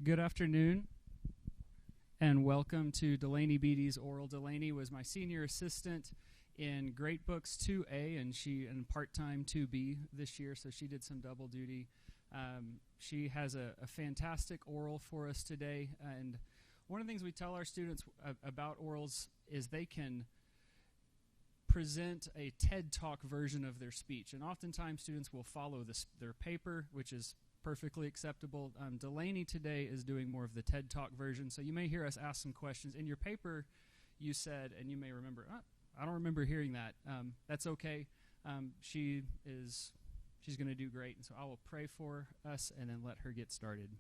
Good afternoon, and welcome to DeLaney Beattie's Oral. DeLaney was my senior assistant in Great Books 2A, and she in part-time 2B this year, so she did some double duty. She has a fantastic oral for us today, and one of the things we tell our students about orals is they can present a TED Talk version of their speech, and oftentimes students will follow their paper, which is perfectly acceptable. DeLaney today is doing more of the TED Talk version, so you may hear us ask some questions. In your paper, you said, and you may remember, I don't remember hearing that. That's okay. She's going to do great, and so I will pray for us and then let her get started.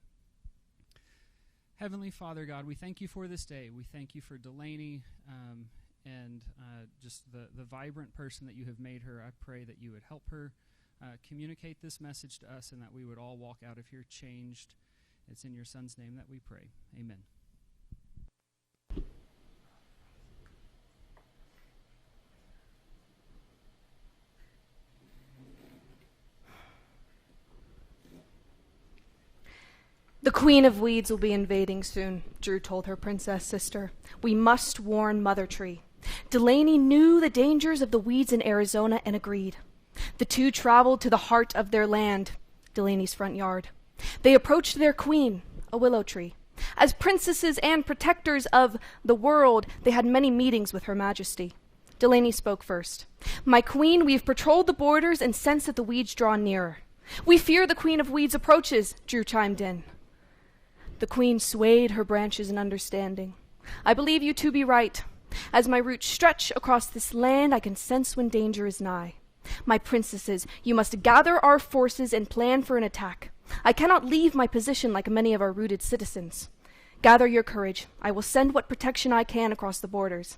Heavenly Father God, we thank you for this day. We thank you for DeLaney and just the vibrant person that you have made her. I pray that you would help her communicate this message to us and that we would all walk out of here changed. It's in your Son's name that we pray. Amen. The Queen of Weeds will be invading soon, Drew told her princess sister. We must warn Mother Tree. DeLaney knew the dangers of the weeds in Arizona and agreed. The two traveled to the heart of their land, DeLaney's front yard. They approached their queen, a willow tree. As princesses and protectors of the world, they had many meetings with Her Majesty. DeLaney spoke first. My queen, we've patrolled the borders and sense that the weeds draw nearer. We fear the Queen of Weeds approaches, Drew chimed in. The queen swayed her branches in understanding. I believe you to be right. As my roots stretch across this land, I can sense when danger is nigh. My princesses, you must gather our forces and plan for an attack. I cannot leave my position like many of our rooted citizens. Gather your courage. I will send what protection I can across the borders.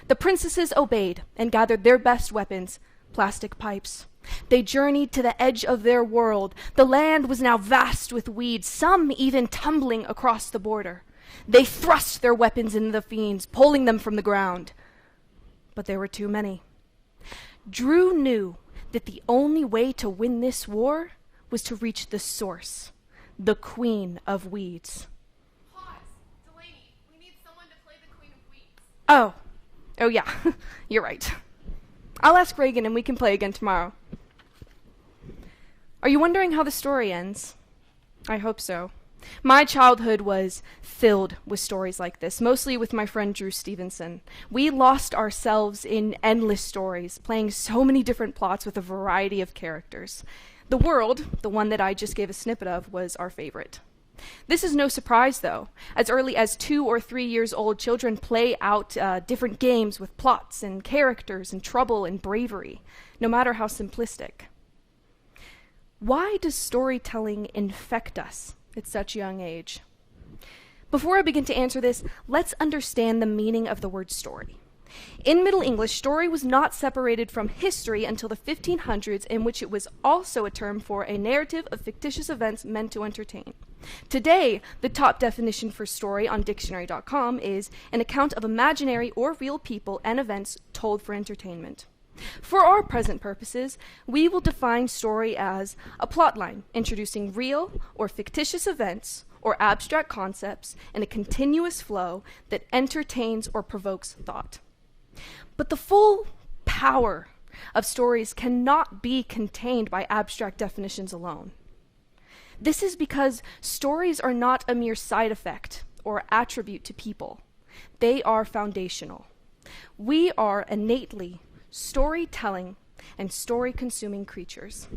The princesses obeyed and gathered their best weapons, plastic pipes. They journeyed to the edge of their world. The land was now vast with weeds, some even tumbling across the border. They thrust their weapons into the fiends, pulling them from the ground. But there were too many. Drew knew that the only way to win this war was to reach the source, the Queen of Weeds. Pause. DeLaney, we need someone to play the Queen of Weeds. Oh yeah, you're right. I'll ask Reagan and we can play again tomorrow. Are you wondering how the story ends? I hope so. My childhood was filled with stories like this, mostly with my friend Drew Stevenson. We lost ourselves in endless stories, playing so many different plots with a variety of characters. The World, the one that I just gave a snippet of, was our favorite. This is no surprise, though. As early as 2 or 3 years old, children play out different games with plots and characters and trouble and bravery, no matter how simplistic. Why does storytelling infect us at such a young age? Before I begin to answer this, let's understand the meaning of the word story. In Middle English, story was not separated from history until the 1500s, in which it was also a term for a narrative of fictitious events meant to entertain. Today, the top definition for story on dictionary.com is an account of imaginary or real people and events told for entertainment. For our present purposes, we will define story as a plotline introducing real or fictitious events or abstract concepts in a continuous flow that entertains or provokes thought. But the full power of stories cannot be contained by abstract definitions alone. This is because stories are not a mere side effect or attribute to people. They are foundational. We are innately storytelling and story-consuming creatures.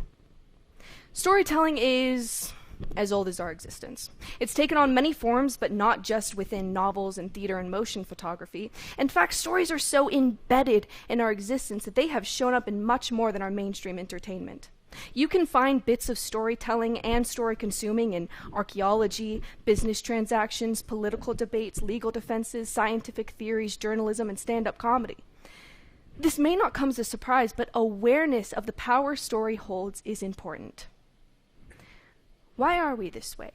Storytelling is as old as our existence. It's taken on many forms, but not just within novels and theater and motion photography. In fact, stories are so embedded in our existence that they have shown up in much more than our mainstream entertainment. You can find bits of storytelling and story-consuming in archaeology, business transactions, political debates, legal defenses, scientific theories, journalism, and stand-up comedy. This may not come as a surprise, but awareness of the power story holds is important. Why are we this way?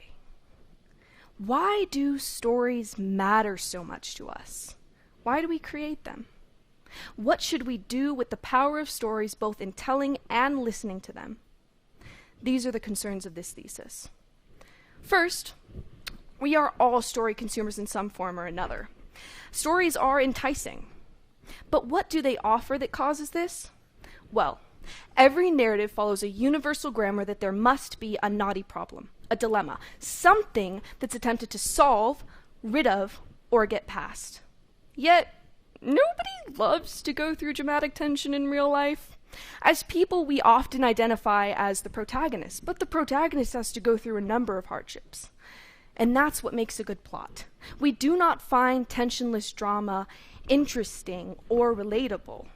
Why do stories matter so much to us? Why do we create them? What should we do with the power of stories, both in telling and listening to them? These are the concerns of this thesis. First, We are all story consumers in some form or another. Stories are enticing. But what do they offer that causes this? Well, every narrative follows a universal grammar that there must be a knotty problem, a dilemma, something that's attempted to solve, rid of, or get past. Yet, nobody loves to go through dramatic tension in real life. As people, we often identify as the protagonist, but the protagonist has to go through a number of hardships. And that's what makes a good plot. We do not find tensionless drama interesting or relatable.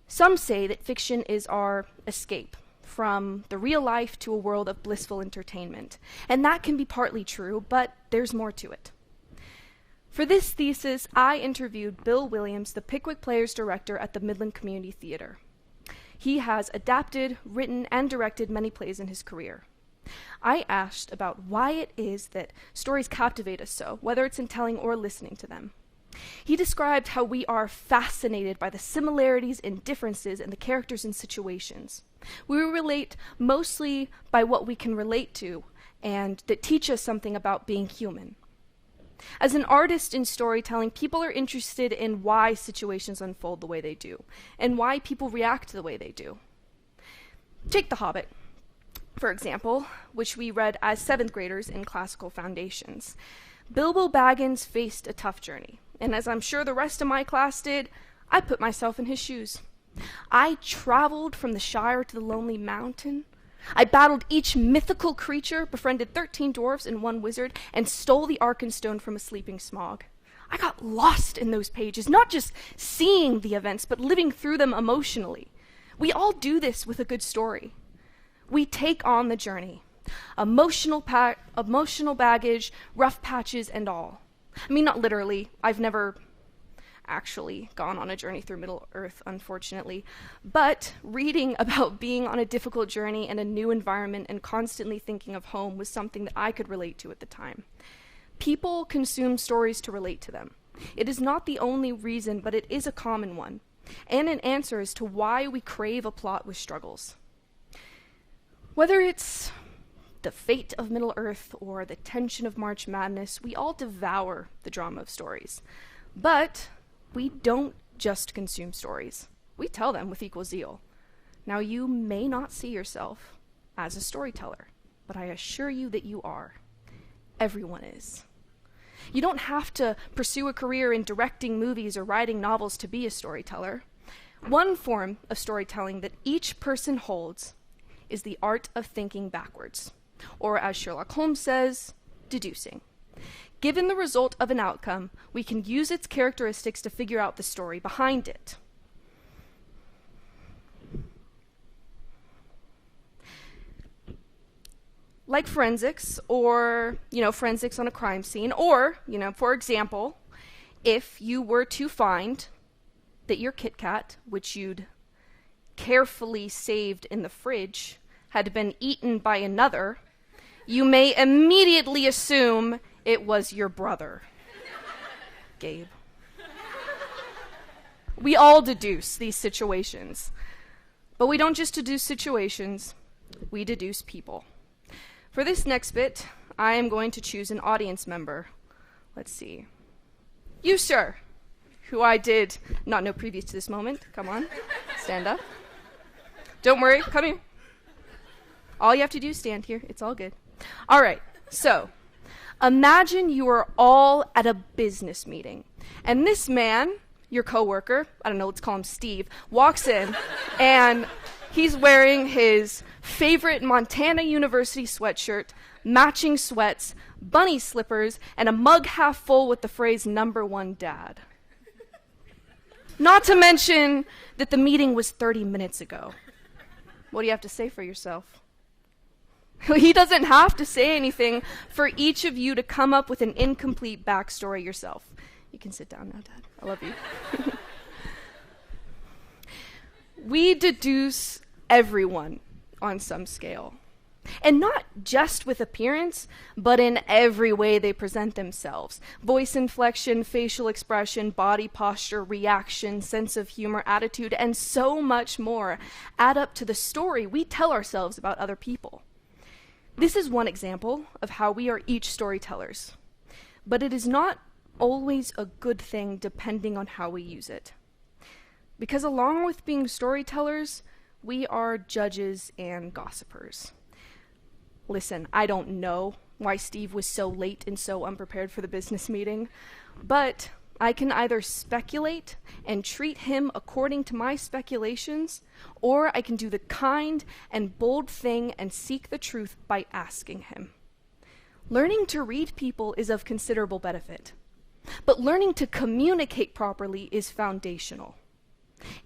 Some say that fiction is our escape from the real life to a world of blissful entertainment. And that can be partly true, but there's more to it. For this thesis, I interviewed Bill Williams, the Pickwick Players director at the Midland Community Theater. He has adapted, written, and directed many plays in his career. I asked about why it is that stories captivate us so, whether it's in telling or listening to them. He described how we are fascinated by the similarities and differences in the characters and situations. We relate mostly by what we can relate to and that teach us something about being human. As an artist in storytelling, people are interested in why situations unfold the way they do and why people react the way they do. Take The Hobbit, for example, which we read as 7th graders in classical foundations. Bilbo Baggins faced a tough journey, and as I'm sure the rest of my class did, I put myself in his shoes. I traveled from the Shire to the Lonely Mountain. I battled each mythical creature, befriended 13 dwarves and 1 wizard, and stole the Arkenstone from a sleeping Smaug. I got lost in those pages, not just seeing the events, but living through them emotionally. We all do this with a good story. We take on the journey. Emotional baggage, rough patches, and all. I mean, not literally. I've never actually gone on a journey through Middle-earth, unfortunately. But reading about being on a difficult journey in a new environment and constantly thinking of home was something that I could relate to at the time. People consume stories to relate to them. It is not the only reason, but it is a common one, and an answer as to why we crave a plot with struggles. Whether it's the fate of Middle-earth or the tension of March Madness, we all devour the drama of stories. But we don't just consume stories. We tell them with equal zeal. Now, you may not see yourself as a storyteller, but I assure you that you are. Everyone is. You don't have to pursue a career in directing movies or writing novels to be a storyteller. One form of storytelling that each person holds is the art of thinking backwards, or as Sherlock Holmes says, deducing. Given the result of an outcome, we can use its characteristics to figure out the story behind it. Like forensics, or, forensics on a crime scene, or, for example, if you were to find that your Kit Kat, which you'd carefully saved in the fridge, had been eaten by another, you may immediately assume it was your brother, Gabe. We all deduce these situations. But we don't just deduce situations, we deduce people. For this next bit, I am going to choose an audience member. Let's see. You, sir, who I did not know previous to this moment. Come on, stand up. Don't worry, come here. All you have to do is stand here. It's all good. All right, so imagine you are all at a business meeting, and this man, your coworker, I don't know, let's call him Steve, walks in, and he's wearing his favorite Montana University sweatshirt, matching sweats, bunny slippers, and a mug half full with the phrase "#1 dad." Not to mention that the meeting was 30 minutes ago. What do you have to say for yourself? He doesn't have to say anything for each of you to come up with an incomplete backstory yourself. You can sit down now, Dad. I love you. We deduce everyone on some scale. And not just with appearance, but in every way they present themselves. Voice inflection, facial expression, body posture, reaction, sense of humor, attitude, and so much more add up to the story we tell ourselves about other people. This is one example of how we are each storytellers, but it is not always a good thing depending on how we use it. Because along with being storytellers, we are judges and gossipers. Listen, I don't know why Steve was so late and so unprepared for the business meeting, but I can either speculate and treat him according to my speculations, or I can do the kind and bold thing and seek the truth by asking him. Learning to read people is of considerable benefit, but learning to communicate properly is foundational.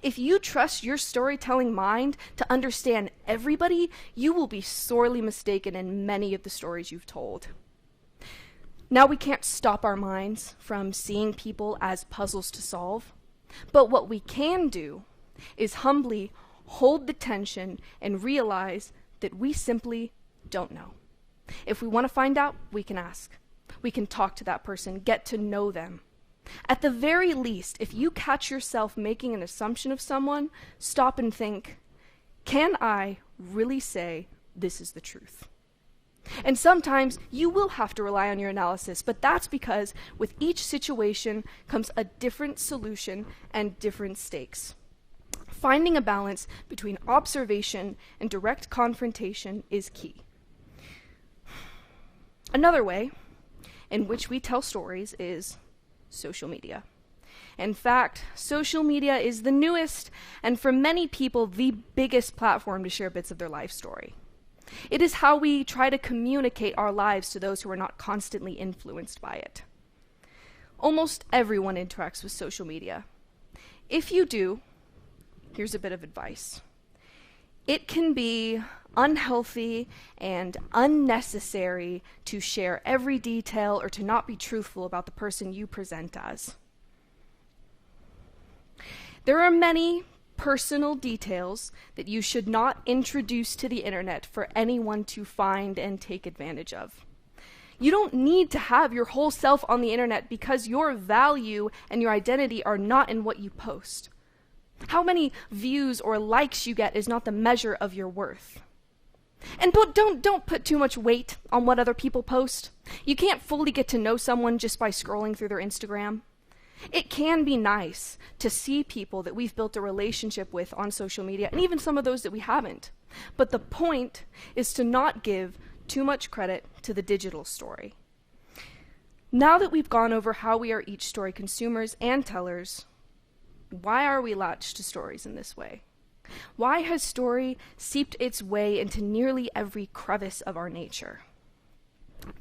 If you trust your storytelling mind to understand everybody, you will be sorely mistaken in many of the stories you've told. Now, we can't stop our minds from seeing people as puzzles to solve, but what we can do is humbly hold the tension and realize that we simply don't know. If we want to find out, we can ask. We can talk to that person, get to know them. At the very least, if you catch yourself making an assumption of someone, stop and think, can I really say this is the truth? And sometimes you will have to rely on your analysis, but that's because with each situation comes a different solution and different stakes. Finding a balance between observation and direct confrontation is key. Another way in which we tell stories is social media. In fact, social media is the newest and for many people the biggest platform to share bits of their life story. It is how we try to communicate our lives to those who are not constantly influenced by it. Almost everyone interacts with social media. If you do, here's a bit of advice. It can be unhealthy and unnecessary to share every detail or to not be truthful about the person you present as. There are many personal details that you should not introduce to the internet for anyone to find and take advantage of. You don't need to have your whole self on the internet because your value and your identity are not in what you post. How many views or likes you get is not the measure of your worth. And don't put too much weight on what other people post. You can't fully get to know someone just by scrolling through their Instagram. It can be nice to see people that we've built a relationship with on social media, and even some of those that we haven't. But the point is to not give too much credit to the digital story. Now that we've gone over how we are each story consumers and tellers, why are we latched to stories in this way? Why has story seeped its way into nearly every crevice of our nature?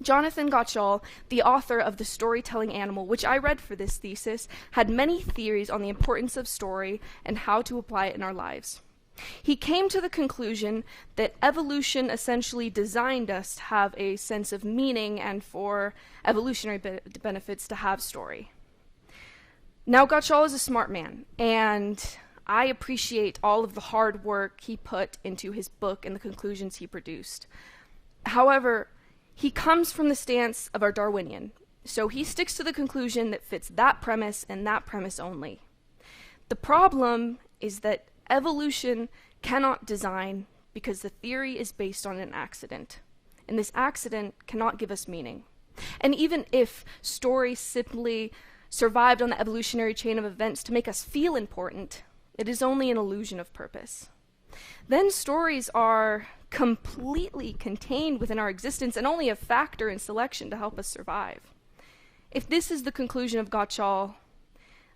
Jonathan Gottschall, the author of The Storytelling Animal, which I read for this thesis, had many theories on the importance of story and how to apply it in our lives. He came to the conclusion that evolution essentially designed us to have a sense of meaning and for evolutionary benefits to have story. Now, Gottschall is a smart man, and I appreciate all of the hard work he put into his book and the conclusions he produced. However, he comes from the stance of our Darwinian, so he sticks to the conclusion that fits that premise and that premise only. The problem is that evolution cannot design because the theory is based on an accident, and this accident cannot give us meaning. And even if story simply survived on the evolutionary chain of events to make us feel important, it is only an illusion of purpose. Then stories are completely contained within our existence and only a factor in selection to help us survive. If this is the conclusion of Gottschall,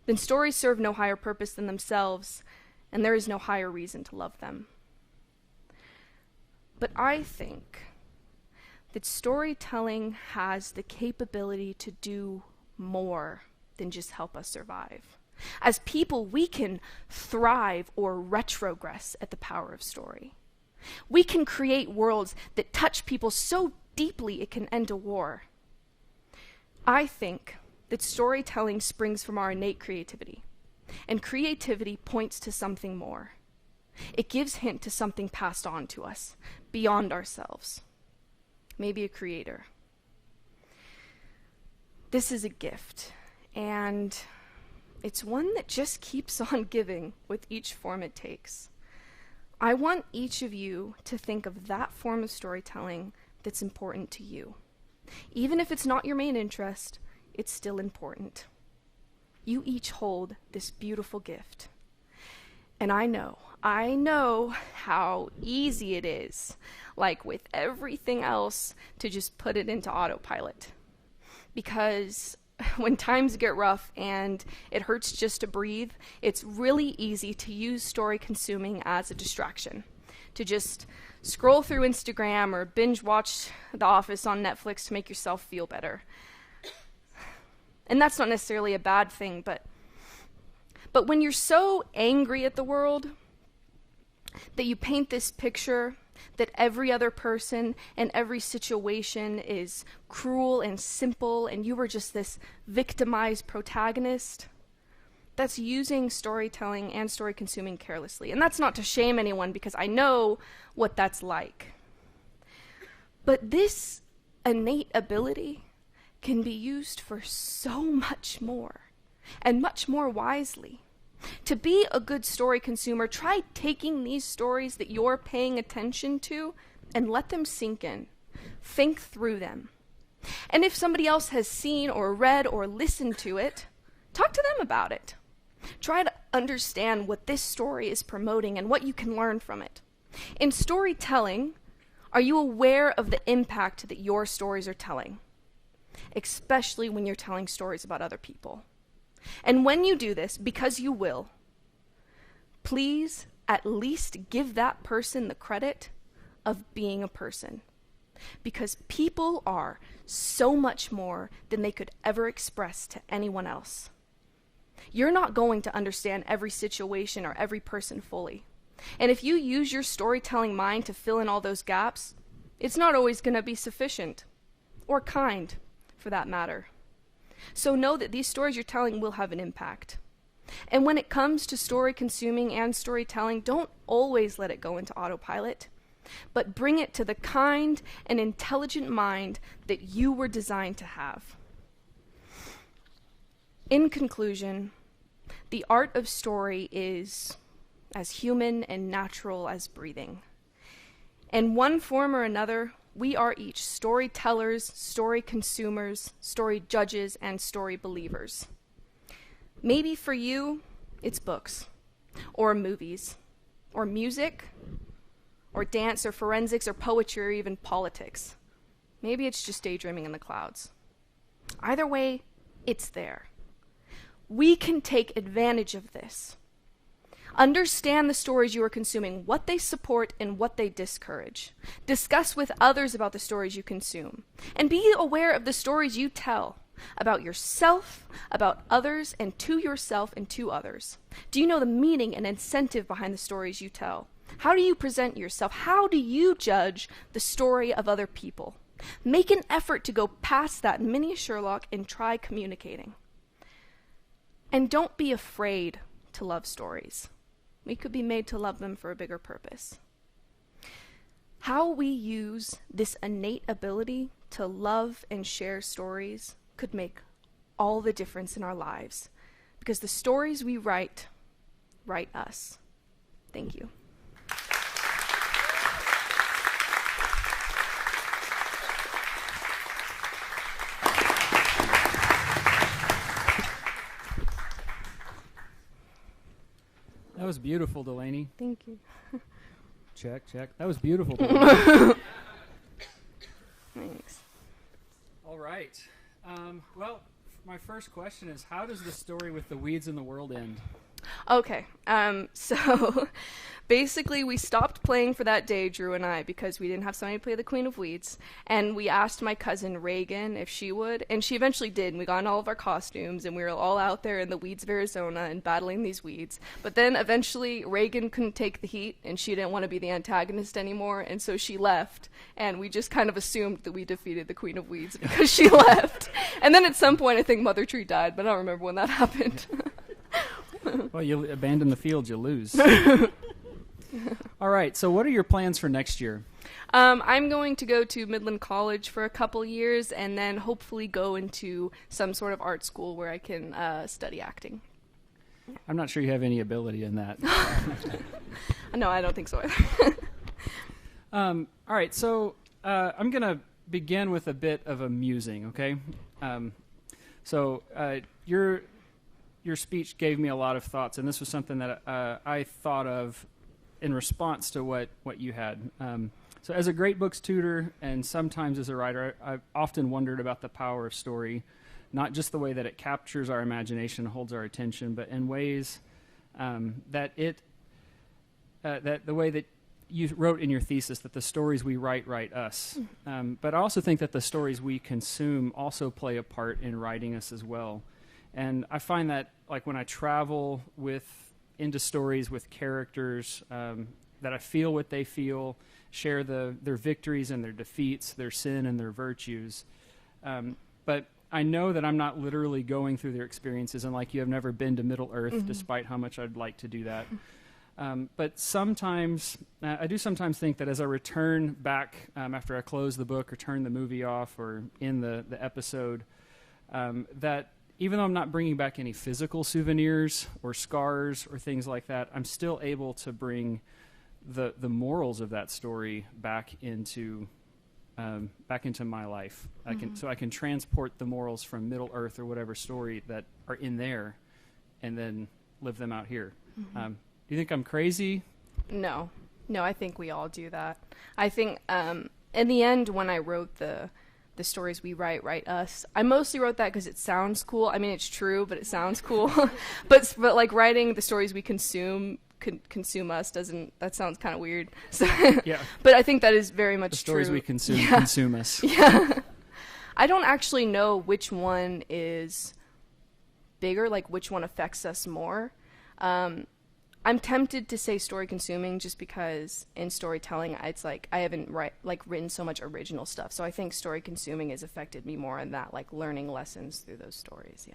then stories serve no higher purpose than themselves, and there is no higher reason to love them. But I think that storytelling has the capability to do more than just help us survive. As people, we can thrive or retrogress at the power of story. We can create worlds that touch people so deeply it can end a war. I think that storytelling springs from our innate creativity, and creativity points to something more. It gives hint to something passed on to us, beyond ourselves. Maybe a creator. This is a gift, and it's one that just keeps on giving with each form it takes. I want each of you to think of that form of storytelling that's important to you. Even if it's not your main interest, it's still important. You each hold this beautiful gift. And I know how easy it is, like with everything else, to just put it into autopilot. Because when times get rough and it hurts just to breathe, it's really easy to use story consuming as a distraction. To just scroll through Instagram or binge watch The Office on Netflix to make yourself feel better. And that's not necessarily a bad thing, but when you're so angry at the world that you paint this picture that every other person and every situation is cruel and simple and you were just this victimized protagonist, that's using storytelling and story consuming carelessly. And that's not to shame anyone, because I know what that's like. But this innate ability can be used for so much more, and much more wisely. To be a good story consumer, try taking these stories that you're paying attention to and let them sink in. Think through them. And if somebody else has seen or read or listened to it, talk to them about it. Try to understand what this story is promoting and what you can learn from it. In storytelling, are you aware of the impact that your stories are telling? Especially when you're telling stories about other people. And when you do this, because you will, please at least give that person the credit of being a person. Because people are so much more than they could ever express to anyone else. You're not going to understand every situation or every person fully. And if you use your storytelling mind to fill in all those gaps, it's not always going to be sufficient, or kind, for that matter. So know that these stories you're telling will have an impact. And when it comes to story consuming and storytelling, don't always let it go into autopilot, but bring it to the kind and intelligent mind that you were designed to have. In conclusion, the art of story is as human and natural as breathing. In one form or another, we are each storytellers, story consumers, story judges, and story believers. Maybe for you, it's books, or movies, or music, or dance, or forensics, or poetry, or even politics. Maybe it's just daydreaming in the clouds. Either way, it's there. We can take advantage of this. Understand the stories you are consuming, what they support and what they discourage. Discuss with others about the stories you consume. And be aware of the stories you tell about yourself, about others, and to yourself and to others. Do you know the meaning and incentive behind the stories you tell? How do you present yourself? How do you judge the story of other people? Make an effort to go past that mini Sherlock and try communicating. And don't be afraid to love stories. We could be made to love them for a bigger purpose. How we use this innate ability to love and share stories could make all the difference in our lives, because the stories we write us. Thank you. That was beautiful, DeLaney. Thank you. Check. That was beautiful, DeLaney. Thanks. All right. Well, my first question is, how does the story with the weeds in the world end? Okay, so basically we stopped playing for that day, Drew and I, because we didn't have somebody to play the Queen of Weeds, and we asked my cousin Reagan if she would, and she eventually did, and we got in all of our costumes, and we were all out there in the weeds of Arizona and battling these weeds. But then eventually Reagan couldn't take the heat, and she didn't want to be the antagonist anymore, and so she left, and we just kind of assumed that we defeated the Queen of Weeds because she left. And then at some point I think Mother Tree died, but I don't remember when that happened. Well, you abandon the field, you lose. All right, so what are your plans for next year? I'm going to go to Midland College for a couple years and then hopefully go into some sort of art school where I can study acting. I'm not sure you have any ability in that. No, I don't think so either. All right, so I'm going to begin with a bit of a musing, okay? So your speech gave me a lot of thoughts, and this was something that I thought of in response to what you had. So as a great books tutor and sometimes as a writer, I've often wondered about the power of story, not just the way that it captures our imagination, holds our attention, but in ways that the way that you wrote in your thesis, that the stories we write us. But I also think that the stories we consume also play a part in writing us as well. And I find that, like, when I travel into stories with characters, that I feel what they feel, share their victories and their defeats, their sin and their virtues. But I know that I'm not literally going through their experiences, and like you have never been to Middle Earth, despite how much I'd like to do that. But sometimes, I do sometimes think that as I return back after I close the book or turn the movie off or in the episode, that even though I'm not bringing back any physical souvenirs or scars or things like that, I'm still able to bring the morals of that story back into my life. So I can transport the morals from Middle Earth or whatever story that are in there, and then live them out here. Do you think I'm crazy? No, I think we all do that. I think in the end, when I wrote the stories we write us, I mostly wrote that because it sounds cool. I mean, it's true, but it sounds cool. but like writing the stories we consume us that sounds kind of weird. So yeah. But I think that is very much true. The stories we consume consume us. Yeah. I don't actually know which one is bigger, like which one affects us more. I'm tempted to say story consuming just because in storytelling, it's like I haven't written so much original stuff. So I think story consuming has affected me more in that, like learning lessons through those stories. Yeah.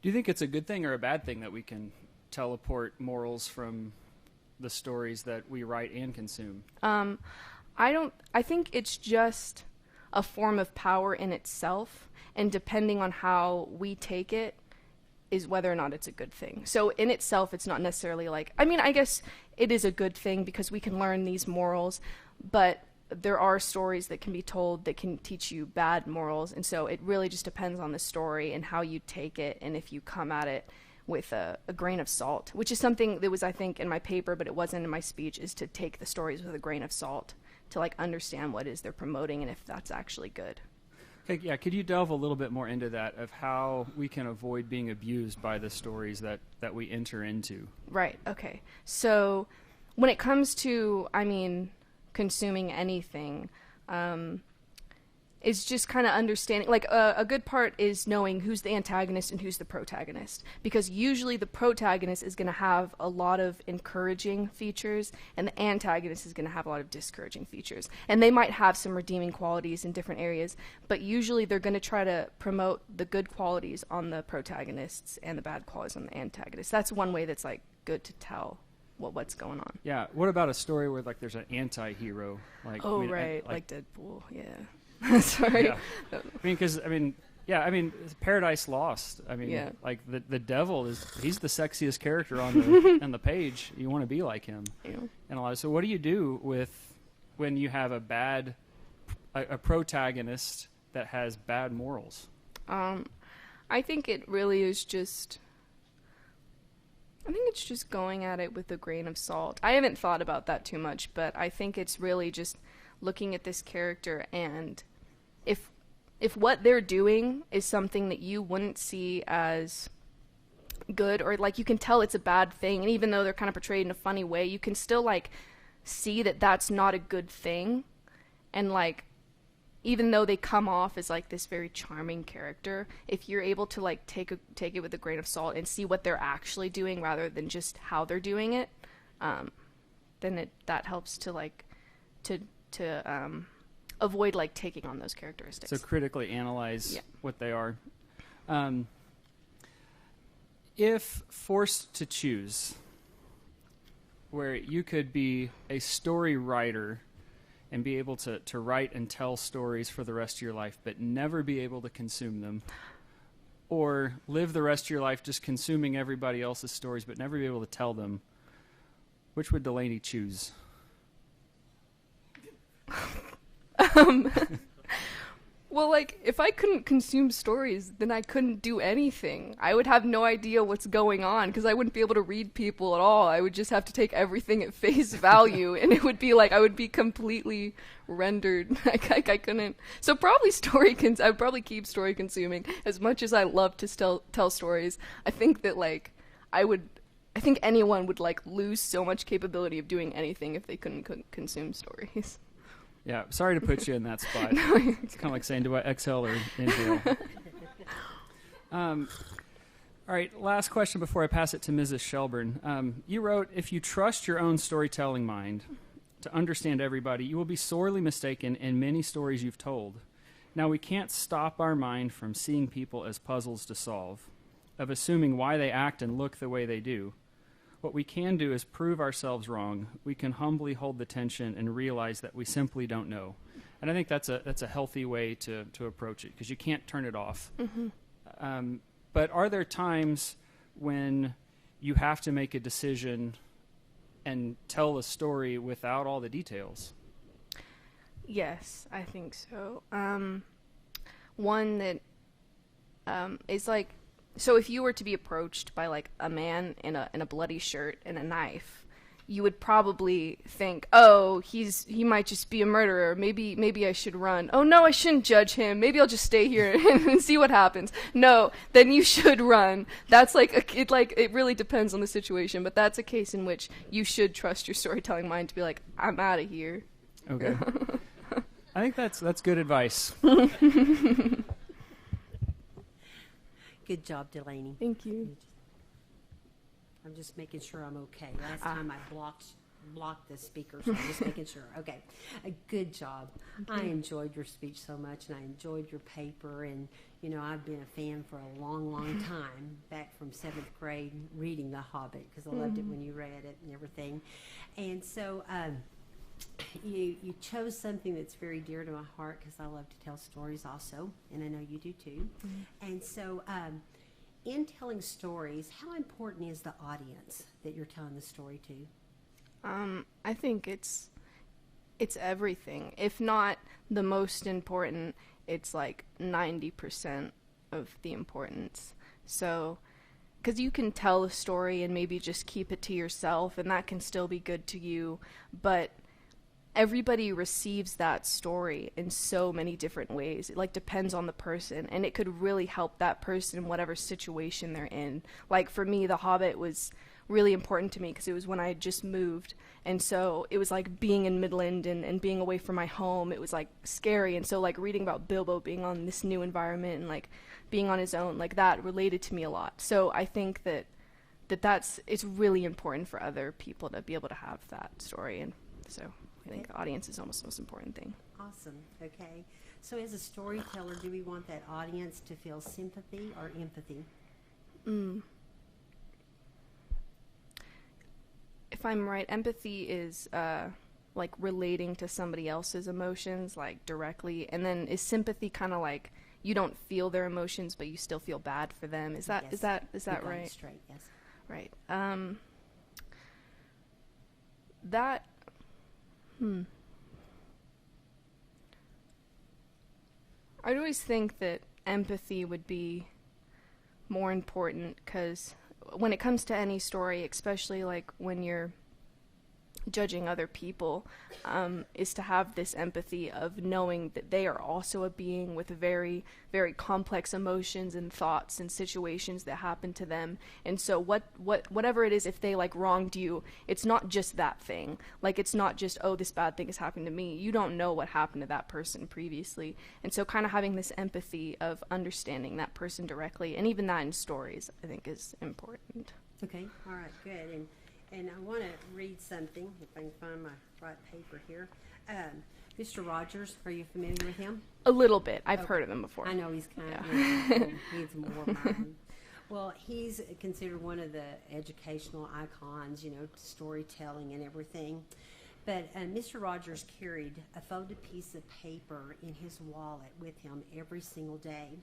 Do you think it's a good thing or a bad thing that we can teleport morals from the stories that we write and consume? I think it's just a form of power in itself, and depending on how we take it is whether or not it's a good thing. So in itself, it's not necessarily like, I mean, I guess it is a good thing because we can learn these morals, but there are stories that can be told that can teach you bad morals. And so it really just depends on the story and how you take it, and if you come at it with a grain of salt, which is something that was, I think, in my paper, but it wasn't in my speech, is to take the stories with a grain of salt to like understand what it is they're promoting and if that's actually good. Okay, yeah, could you delve a little bit more into that, of how we can avoid being abused by the stories that we enter into? Right, okay. So when it comes to, I mean, consuming anything, it's just kind of understanding, like a good part is knowing who's the antagonist and who's the protagonist, because usually the protagonist is going to have a lot of encouraging features and the antagonist is going to have a lot of discouraging features, and they might have some redeeming qualities in different areas, but usually they're going to try to promote the good qualities on the protagonists and the bad qualities on the antagonists. That's one way that's like good to tell what's going on. Yeah, what about a story where like there's an anti-hero? Like, like Deadpool, yeah. Sorry. Yeah. I mean, because Paradise Lost. I mean, yeah. Like the devil he's the sexiest character on the page. You want to be like him. Yeah. And a lot. So what do you do when you have a protagonist that has bad morals? I think it really is just. I think it's just going at it with a grain of salt. I haven't thought about that too much, but I think it's really just looking at this character, and if what they're doing is something that you wouldn't see as good, or like you can tell it's a bad thing, and even though they're kind of portrayed in a funny way, you can still like see that that's not a good thing, and like even though they come off as like this very charming character, if you're able to like take it with a grain of salt and see what they're actually doing rather than just how they're doing it, then that helps to like to avoid like taking on those characteristics. So critically analyze what they are. If forced to choose, where you could be a story writer and be able to write and tell stories for the rest of your life, but never be able to consume them, or live the rest of your life just consuming everybody else's stories, but never be able to tell them, which would DeLaney choose? Um, well, like, if I couldn't consume stories, then I couldn't do anything. I would have no idea what's going on because I wouldn't be able to read people at all. I would just have to take everything at face value, and it would be like I would be completely rendered. I couldn't. So probably I would probably keep story consuming as much as I love to tell stories. I think that like I think anyone would like lose so much capability of doing anything if they couldn't consume stories. Yeah, sorry to put you in that spot. It's kind of like saying, do I exhale or inhale? All right, last question before I pass it to Mrs. Shelburne. You wrote, if you trust your own storytelling mind to understand everybody, you will be sorely mistaken in many stories you've told. Now, we can't stop our mind from seeing people as puzzles to solve, of assuming why they act and look the way they do. What we can do is prove ourselves wrong. We can humbly hold the tension and realize that we simply don't know. And I think that's a healthy way to approach it, because you can't turn it off. Mm-hmm. But are there times when you have to make a decision and tell a story without all the details? Yes, I think so. One that is like, so if you were to be approached by like a man in a bloody shirt and a knife, you would probably think, oh, he might just be a murderer. Maybe I should run. Oh no, I shouldn't judge him. Maybe I'll just stay here and see what happens. No, then you should run. That's like it really depends on the situation, but that's a case in which you should trust your storytelling mind to be like, I'm out of here. Okay. I think that's good advice. Good job, DeLaney. Thank you. I'm just making sure I'm okay. Last time I blocked the speaker, so I'm just making sure. Okay. Good job. I enjoyed your speech so much, and I enjoyed your paper. And, you know, I've been a fan for a long, long time, back from 7th grade, reading The Hobbit, because I loved it when you read it and everything. And so you chose something that's very dear to my heart, because I love to tell stories also, and I know you do too. And so in telling stories, how important is the audience that you're telling the story to? I think it's everything. If not the most important, it's like 90% of the importance. So, because you can tell a story and maybe just keep it to yourself, and that can still be good to you, but everybody receives that story in so many different ways. It like depends on the person, and it could really help that person in whatever situation they're in. Like for me, The Hobbit was really important to me because it was when I had just moved, and so it was like being in Midland and being away from my home. It was like scary, and so like reading about Bilbo being on this new environment and like being on his own, like that related to me a lot. So I think that's it's really important for other people to be able to have that story, and so I think the audience is almost the most important thing. Awesome. Okay. So as a storyteller, do we want that audience to feel sympathy or empathy? If I'm right, empathy is like relating to somebody else's emotions, like directly, and then is sympathy kind of like you don't feel their emotions, but you still feel bad for them? Is that Yes. is that You got it right? straight, yes. Right. That. I'd always think that empathy would be more important, because when it comes to any story, especially like when you're judging other people, is to have this empathy of knowing that they are also a being with very, very complex emotions and thoughts and situations that happen to them. And so whatever it is, if they like wronged you, it's not just that thing. Like it's not just, oh, this bad thing is happening to me. You don't know what happened to that person previously. And so kind of having this empathy of understanding that person directly, and even that in stories, I think is important. Okay. All right. Good. And I want to read something, if I can find my right paper here. Mr. Rogers, are you familiar with him? A little bit. I've heard of him before. I know he's kind of needs more mind. Well, he's considered one of the educational icons, you know, storytelling and everything. But Mr. Rogers carried a folded piece of paper in his wallet with him every single day.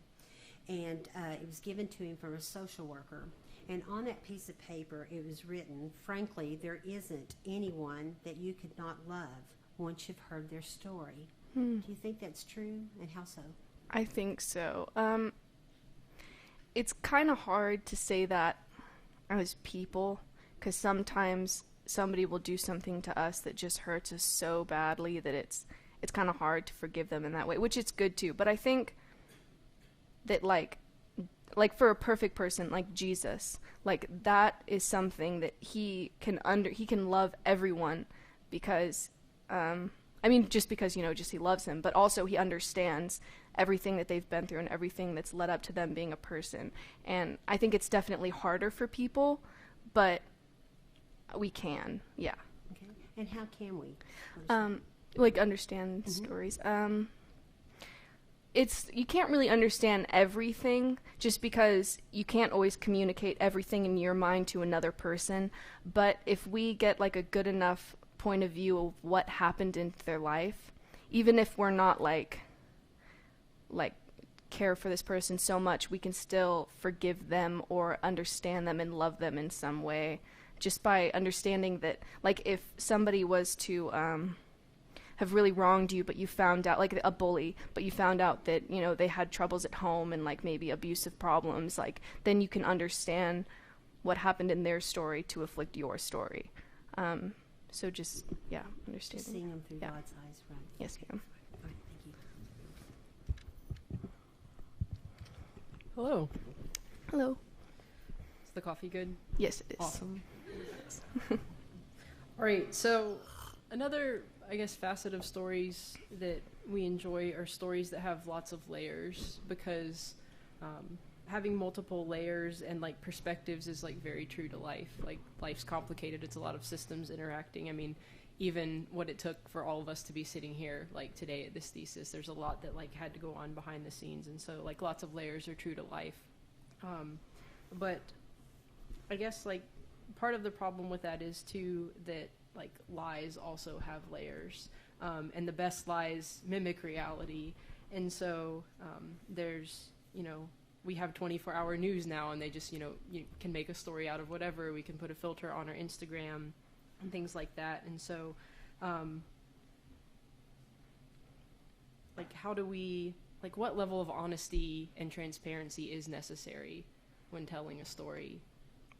And it was given to him from a social worker. And on that piece of paper, it was written, frankly, there isn't anyone that you could not love once you've heard their story. Do you think that's true, and how so? I think so. It's kind of hard to say that as people, because sometimes somebody will do something to us that just hurts us so badly that it's kind of hard to forgive them in that way, which it's good too. But I think that like for a perfect person like Jesus, like that is something that he can love everyone because just because just he loves him, but also he understands everything that they've been through and everything that's led up to them being a person. And I think it's definitely harder for people, but we can, yeah. Okay. And how can we? Understand stories. You can't really understand everything just because you can't always communicate everything in your mind to another person. But if we get like a good enough point of view of what happened in their life, even if we're not like care for this person so much, we can still forgive them or understand them and love them in some way just by understanding that, like, if somebody was to have really wronged you, but you found out, like a bully, but you found out that they had troubles at home and like maybe abusive problems, like then you can understand what happened in their story to afflict your story. So just understanding. Just seeing them through God's eyes, right? Yes, ma'am. All right, thank you. Hello. Hello. Is the coffee good? Yes, it is. Awesome. All right, so another, I guess, facet of stories that we enjoy are stories that have lots of layers, because having multiple layers and like perspectives is like very true to life. Like life's complicated. It's a lot of systems interacting. I mean, even what it took for all of us to be sitting here like today at this thesis, there's a lot that like had to go on behind the scenes. And so like lots of layers are true to life. But I guess like part of the problem with that is too that like lies also have layers, and the best lies mimic reality. And so there's, we have 24-hour news now, and they just, you can make a story out of whatever. We can put a filter on our Instagram and things like that. And so like how do we, like what level of honesty and transparency is necessary when telling a story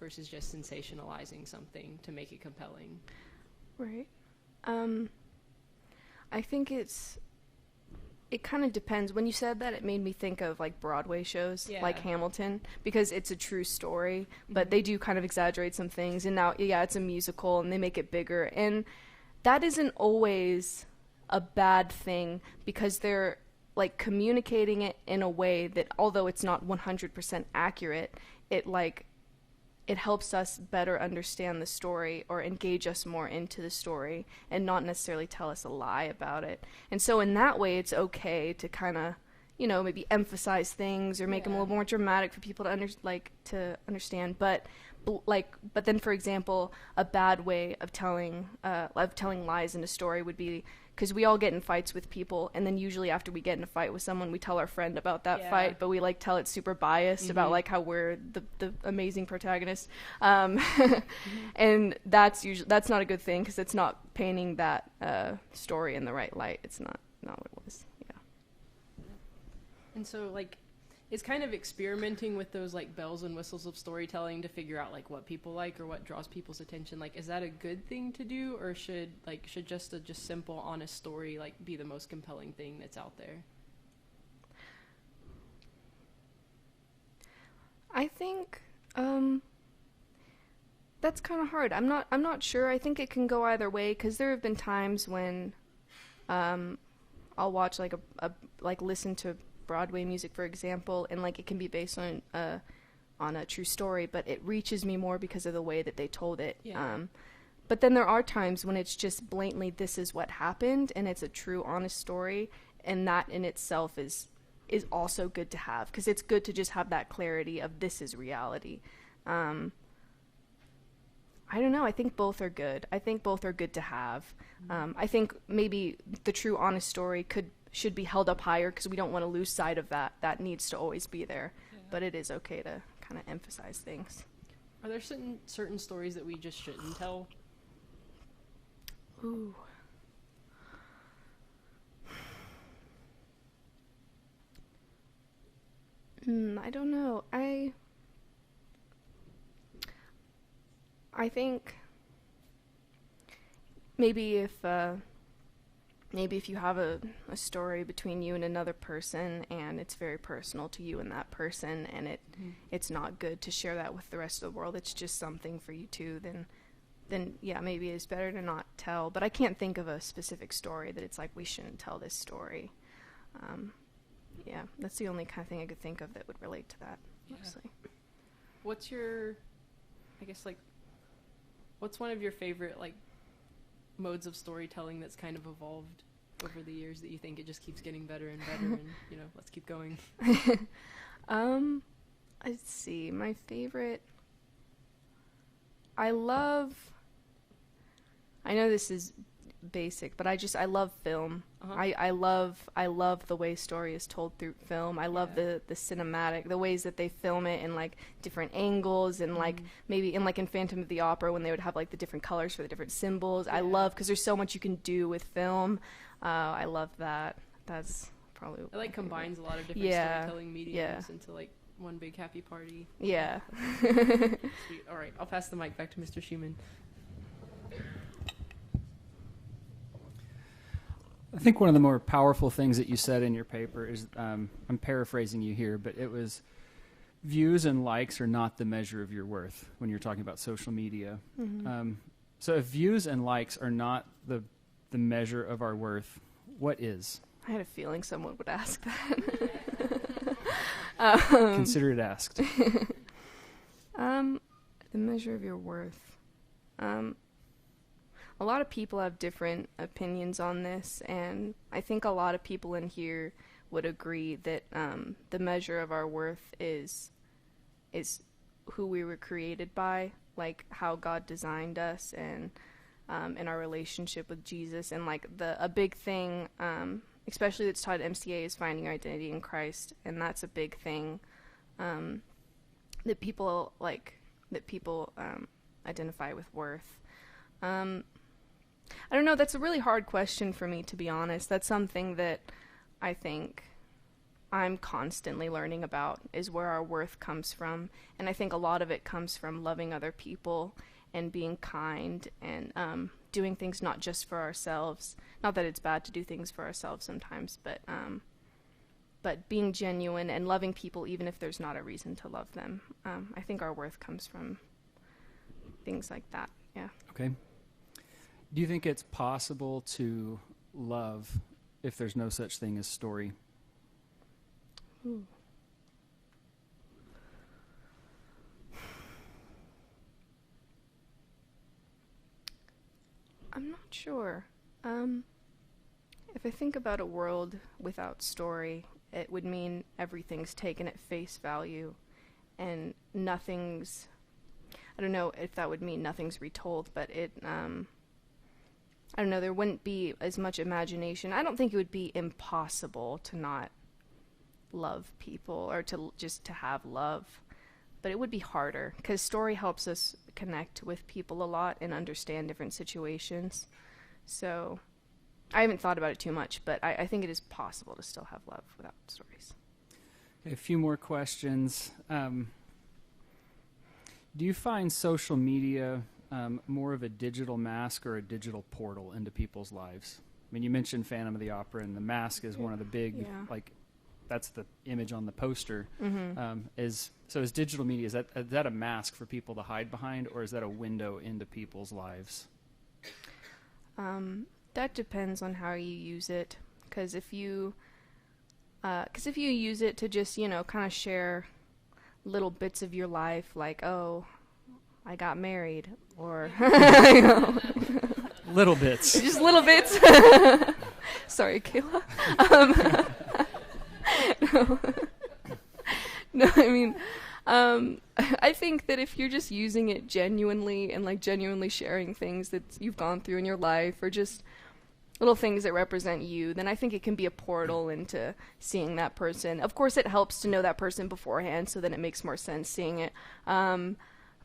versus just sensationalizing something to make it compelling? Right. I think it kind of depends. When you said that, it made me think of like Broadway shows, like Hamilton, because it's a true story, but they do kind of exaggerate some things. And now, it's a musical and they make it bigger. And that isn't always a bad thing, because they're like communicating it in a way that, although it's not 100% accurate, it helps us better understand the story or engage us more into the story and not necessarily tell us a lie about it. And so in that way, it's okay to kind of, maybe emphasize things or make them a little more dramatic for people to understand. But then, for example, a bad way of telling lies in a story would be, because we all get in fights with people, and then usually after we get in a fight with someone, we tell our friend about that fight, but we tell it super biased about how we're the amazing protagonist, and that's not a good thing, because it's not painting that story in the right light. It's not what it was. And so it's kind of experimenting with those bells and whistles of storytelling to figure out what people like or what draws people's attention. Is that a good thing to do, or should just a simple, honest story be the most compelling thing that's out there? I think that's kind of hard. I'm not sure. I think it can go either way, because there have been times when I'll watch listen to Broadway music, for example, and it can be based on a true story, but it reaches me more because of the way that they told it. But then there are times when it's just blatantly, this is what happened, and it's a true, honest story, and that in itself is also good to have, because it's good to just have that clarity of this is reality. I don't know. I think both are good. I think both are good to have. I think maybe the true, honest story should be held up higher, because we don't want to lose sight of that. That needs to always be there. But it is okay to kind of emphasize things. Are there certain stories that we just shouldn't tell? Ooh. I don't know. I think maybe if you have a story between you and another person and it's very personal to you and that person, and it's not good to share that with the rest of the world, it's just something for you two, then yeah, maybe it's better to not tell. But I can't think of a specific story that it's like we shouldn't tell this story. Yeah, that's the only kind of thing I could think of that would relate to that, mostly. What's your, I guess, like, what's one of your favorite, like, modes of storytelling that's kind of evolved over the years that you think it just keeps getting better and better and, you know, let's keep going? Let's see, my favorite, I know this is basic, but I love film. I love the way story is told through film. I love the cinematic, the ways that they film it in like different angles, and like maybe in Phantom of the Opera when they would have like the different colors for the different symbols. I love, because there's so much you can do with film. I love that. That's probably it like combines a lot of different storytelling mediums into like one big happy party. Yeah. Sweet. All right, I'll pass the mic back to Mr. Schumann. I think one of the more powerful things that you said in your paper is, I'm paraphrasing you here, but it was, views and likes are not the measure of your worth when you're talking about social media. So if views and likes are not the measure of our worth, what is? I had a feeling someone would ask that. Consider it asked. The measure of your worth. A lot of people have different opinions on this, and I think a lot of people in here would agree that the measure of our worth is who we were created by, like how God designed us, and in our relationship with Jesus. And like a big thing, especially that's taught at MCA, is finding your identity in Christ, and that's a big thing that people identify with worth. I don't know, that's a really hard question for me, to be honest. That's something that I think I'm constantly learning about, is where our worth comes from. And I think a lot of it comes from loving other people and being kind and doing things not just for ourselves. Not that it's bad to do things for ourselves sometimes, but being genuine and loving people even if there's not a reason to love them. I think our worth comes from things like that, yeah. Okay. Do you think it's possible to love if there's no such thing as story? Ooh. I'm not sure. If I think about a world without story, it would mean everything's taken at face value and nothing's, I don't know if that would mean nothing's retold, but it, I don't know, there wouldn't be as much imagination. I don't think it would be impossible to not love people or to just to have love, but it would be harder because story helps us connect with people a lot and understand different situations. So I haven't thought about it too much, but I think it is possible to still have love without stories. Okay, a few more questions. Do you find social media more of a digital mask or a digital portal into people's lives? I mean, you mentioned Phantom of the Opera, and the mask is one of the big, like, that's the image on the poster. Is digital media, is that a mask for people to hide behind, or is that a window into people's lives? That depends on how you use it, because if you use it to just, you know, kind of share little bits of your life, like, oh, I got married, or little bits, just little bits. Sorry, Kayla. No, I mean, I think that if you're just using it genuinely and like genuinely sharing things that you've gone through in your life, or just little things that represent you, then I think it can be a portal into seeing that person. Of course, it helps to know that person beforehand, so then it makes more sense seeing it.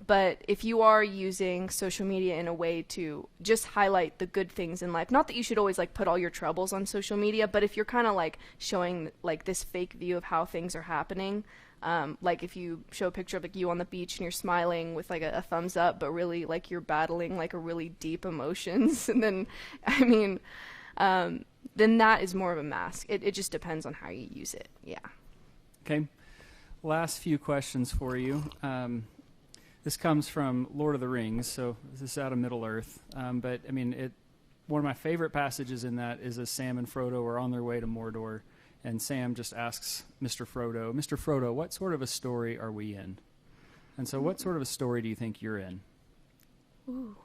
But if you are using social media in a way to just highlight the good things in life, not that you should always like put all your troubles on social media, but if you're kind of like showing like this fake view of how things are happening, Like if you show a picture of like you on the beach and you're smiling with like a thumbs up, but really like you're battling like a really deep emotions. And then, I mean, then that is more of a mask. It just depends on how you use it. Yeah. Okay. Last few questions for you. This comes from Lord of the Rings, so this is out of Middle Earth. But I mean, one of my favorite passages in that is as Sam and Frodo are on their way to Mordor, and Sam just asks Mr. Frodo, what sort of a story are we in? And so what sort of a story do you think you're in? Ooh.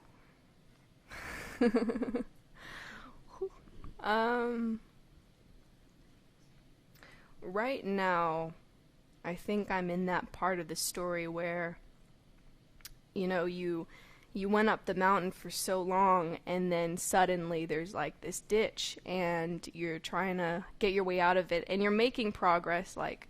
Right now, I think I'm in that part of the story where, you know, you went up the mountain for so long, and then suddenly there's like this ditch, and you're trying to get your way out of it, and you're making progress, like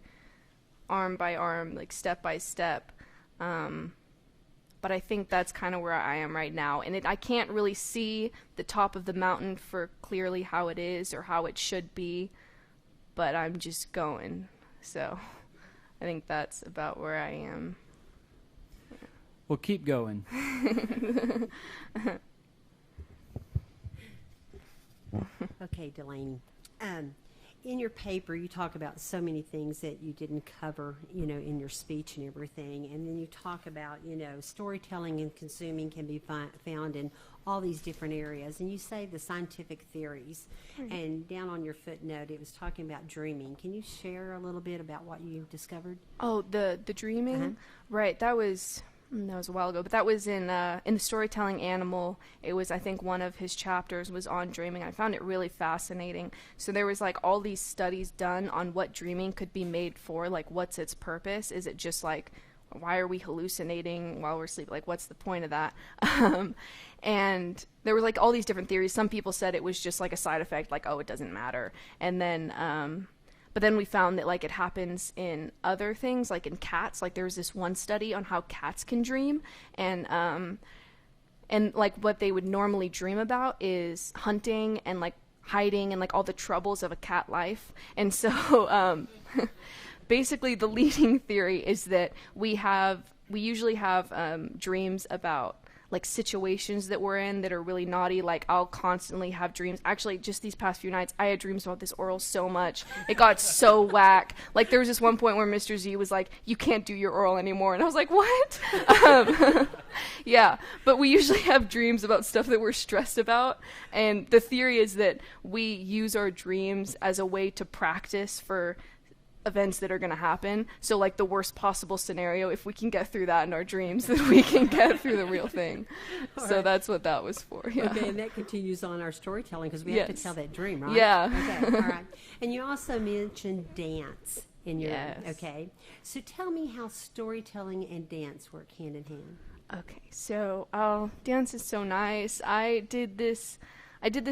arm by arm, like step by step. But I think that's kind of where I am right now, and I can't really see the top of the mountain for clearly how it is or how it should be, but I'm just going. So I think that's about where I am. Well, keep going. Okay, DeLaney. In your paper, you talk about so many things that you didn't cover, you know, in your speech and everything. And then you talk about, you know, storytelling and consuming can be found in all these different areas. And you say the scientific theories. Mm-hmm. And down on your footnote, it was talking about dreaming. Can you share a little bit about what you discovered? Oh, the dreaming? Uh-huh. Right, that was a while ago, but that was in the Storytelling Animal. It was, I think, one of his chapters was on dreaming. I found it really fascinating. So there was like all these studies done on what dreaming could be made for, like what's its purpose? Is it just like, why are we hallucinating while we're sleeping? Like, what's the point of that? And there were like all these different theories. Some people said it was just like a side effect, like, oh, it doesn't matter. And then, but then we found that like it happens in other things, like in cats. Like there was this one study on how cats can dream, and like what they would normally dream about is hunting and like hiding and like all the troubles of a cat life. And so basically the leading theory is that we usually have dreams about like situations that we're in that are really naughty. Like I'll constantly have dreams. Actually, just these past few nights, I had dreams about this oral so much. It got so whack. Like there was this one point where Mr. Z was like, you can't do your oral anymore. And I was like, what? Yeah, but we usually have dreams about stuff that we're stressed about. And the theory is that we use our dreams as a way to practice for events that are going to happen. So like the worst possible scenario, if we can get through that in our dreams, then we can get through the real thing. So that's what that was for. Yeah. Okay, and that continues on our storytelling because we have to tell that dream, right? Yeah. Okay, all right. And you also mentioned dance in your okay. So tell me how storytelling and dance work hand in hand. Okay, so dance is so nice. I did this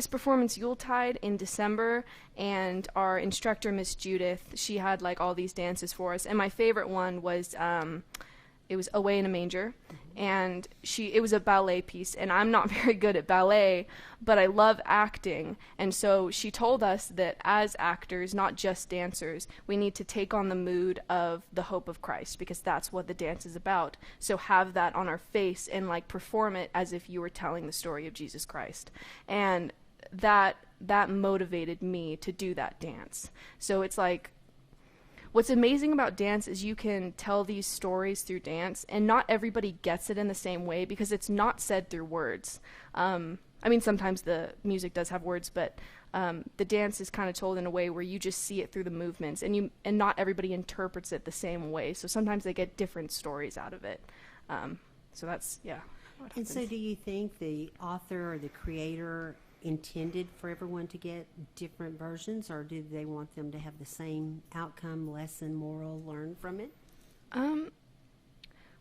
performance Yuletide in December, and our instructor, Miss Judith, she had like all these dances for us, and my favorite one was it was Away in a Manger, and it was a ballet piece, and I'm not very good at ballet, but I love acting, and so she told us that as actors, not just dancers, we need to take on the mood of the hope of Christ, because that's what the dance is about. So have that on our face and like perform it as if you were telling the story of Jesus Christ. And that motivated me to do that dance. So it's like, what's amazing about dance is you can tell these stories through dance, and not everybody gets it in the same way because it's not said through words. I mean, sometimes the music does have words, but the dance is kind of told in a way where you just see it through the movements, and not everybody interprets it the same way. So sometimes they get different stories out of it. So that's, yeah. And so do you think the author or the creator intended for everyone to get different versions, or did they want them to have the same outcome, lesson, moral learned from it?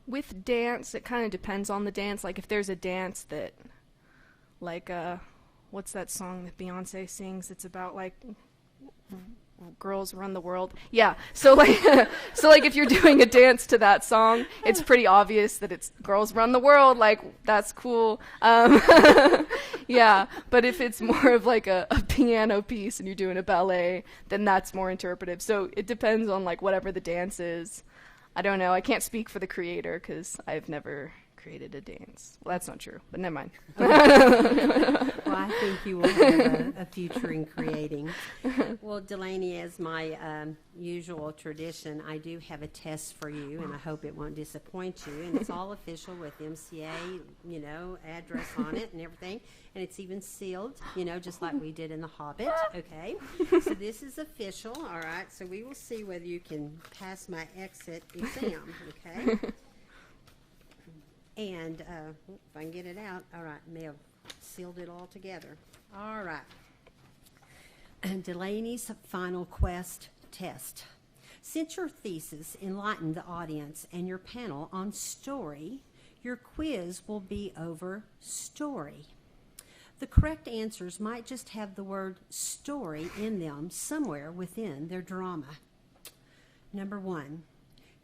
With dance, it kind of depends on the dance. Like if there's a dance that, like, what's that song that Beyonce sings? It's about like girls run the world. Yeah. So like, if you're doing a dance to that song, it's pretty obvious that it's girls run the world. Like that's cool. Yeah. But if it's more of like a piano piece and you're doing a ballet, then that's more interpretive. So it depends on like whatever the dance is. I don't know. I can't speak for the creator because I've never created a dance. Well, that's not true, but never mind. Well, I think you will have a future in creating. Well, DeLaney, as my usual tradition, I do have a test for you, and I hope it won't disappoint you. And it's all official with MCA, address on it and everything. And it's even sealed, just like we did in The Hobbit. Okay. So this is official. All right. So we will see whether you can pass my exit exam. Okay. And if I can get it out, all right, may have sealed it all together. All right. And DeLaney's final quest test. Since your thesis enlightened the audience and your panel on story, your quiz will be over story. The correct answers might just have the word story in them somewhere within their drama. Number 1.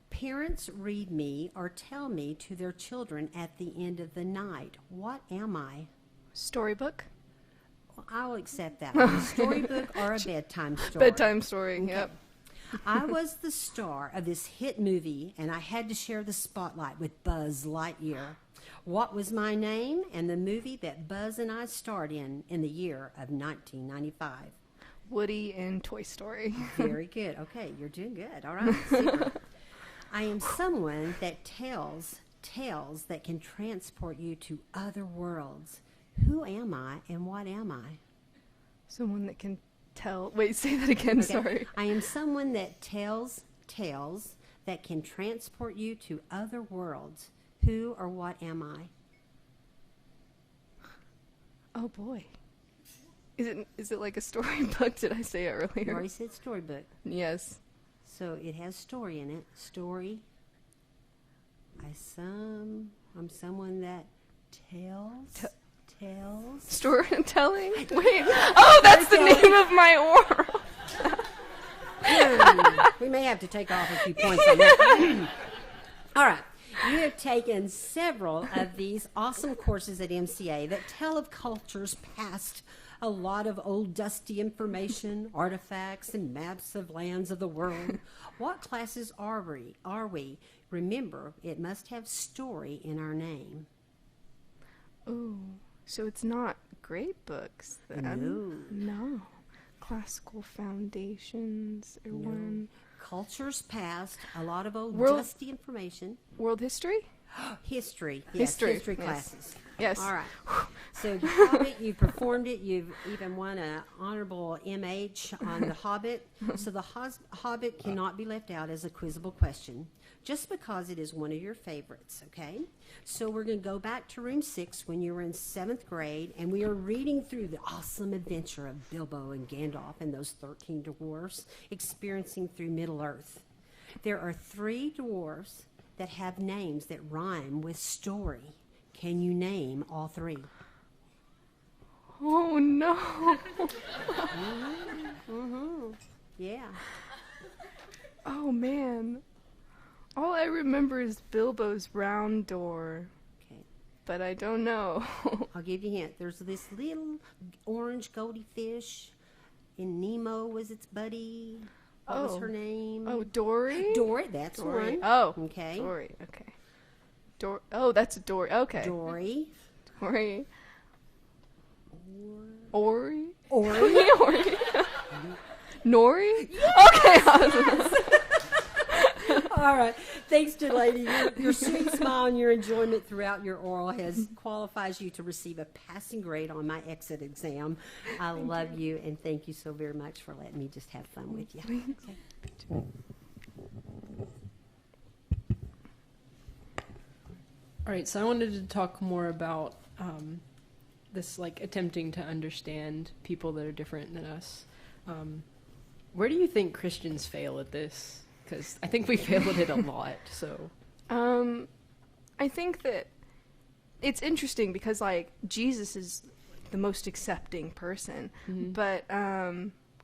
Parents read me or tell me to their children at the end of the night. What am I? Storybook? Well, I'll accept that one. A storybook or a bedtime story? Bedtime story, Okay. yep. I was the star of this hit movie, and I had to share the spotlight with Buzz Lightyear. What was my name and the movie that Buzz and I starred in the year of 1995? Woody in Toy Story. Very good. Okay, you're doing good. All right, super. I am someone that tells tales that can transport you to other worlds. Who am I and what am I? Someone that can tell. Wait, say that again, Okay. sorry. I am someone that tells tales that can transport you to other worlds. Who or what am I? Oh boy. Is it like a storybook? Did I say it You earlier? already said storybook. Yes. So it has story in it. Story. I'm someone that tells. Storytelling? Wait. Oh, that's the name of my oral. We may have to take off a few points on that. All right. You have taken several of these awesome courses at MCA that tell of cultures past, a lot of old dusty information, artifacts, and maps of lands of the world. What classes are we? Remember, it must have story in our name. Oh, so it's not grade books then? No. Classical foundations or one. Cultures past, a lot of old World- dusty information. World history? History. Yes, history yes. classes. Yes. All right. So The Hobbit, you performed it. You've even won an honorable MH on The Hobbit. So The Hobbit cannot be left out as a quizable question just because it is one of your favorites, okay? So we're going to go back to room 6 when you were in 7th grade, and we are reading through the awesome adventure of Bilbo and Gandalf and those 13 dwarfs experiencing through Middle-earth. There are 3 dwarfs that have names that rhyme with story. Can you name all 3? Oh no. Yeah. Oh man. All I remember is Bilbo's round door, Okay. but I don't know. I'll give you a hint. There's this little orange goldy fish, and Nemo was its buddy. What was Oh. her name? Oh, Dory? Dory. That's Dory. one. Oh. Okay. Dory. Okay. Oh, that's a Dory. Okay. Dory. Dory. Ori? Ori. Ori. Nori? Okay. All right. Thanks, DeLaney. Your sweet smile and your enjoyment throughout your oral qualifies you to receive a passing grade on my exit exam. I love you, and thank you so very much for letting me just have fun with you. Okay. All right, so I wanted to talk more about this, attempting to understand people that are different than us. Where do you think Christians fail at this? Because I think we fail at it a lot. So, I think that it's interesting because Jesus is the most accepting person, but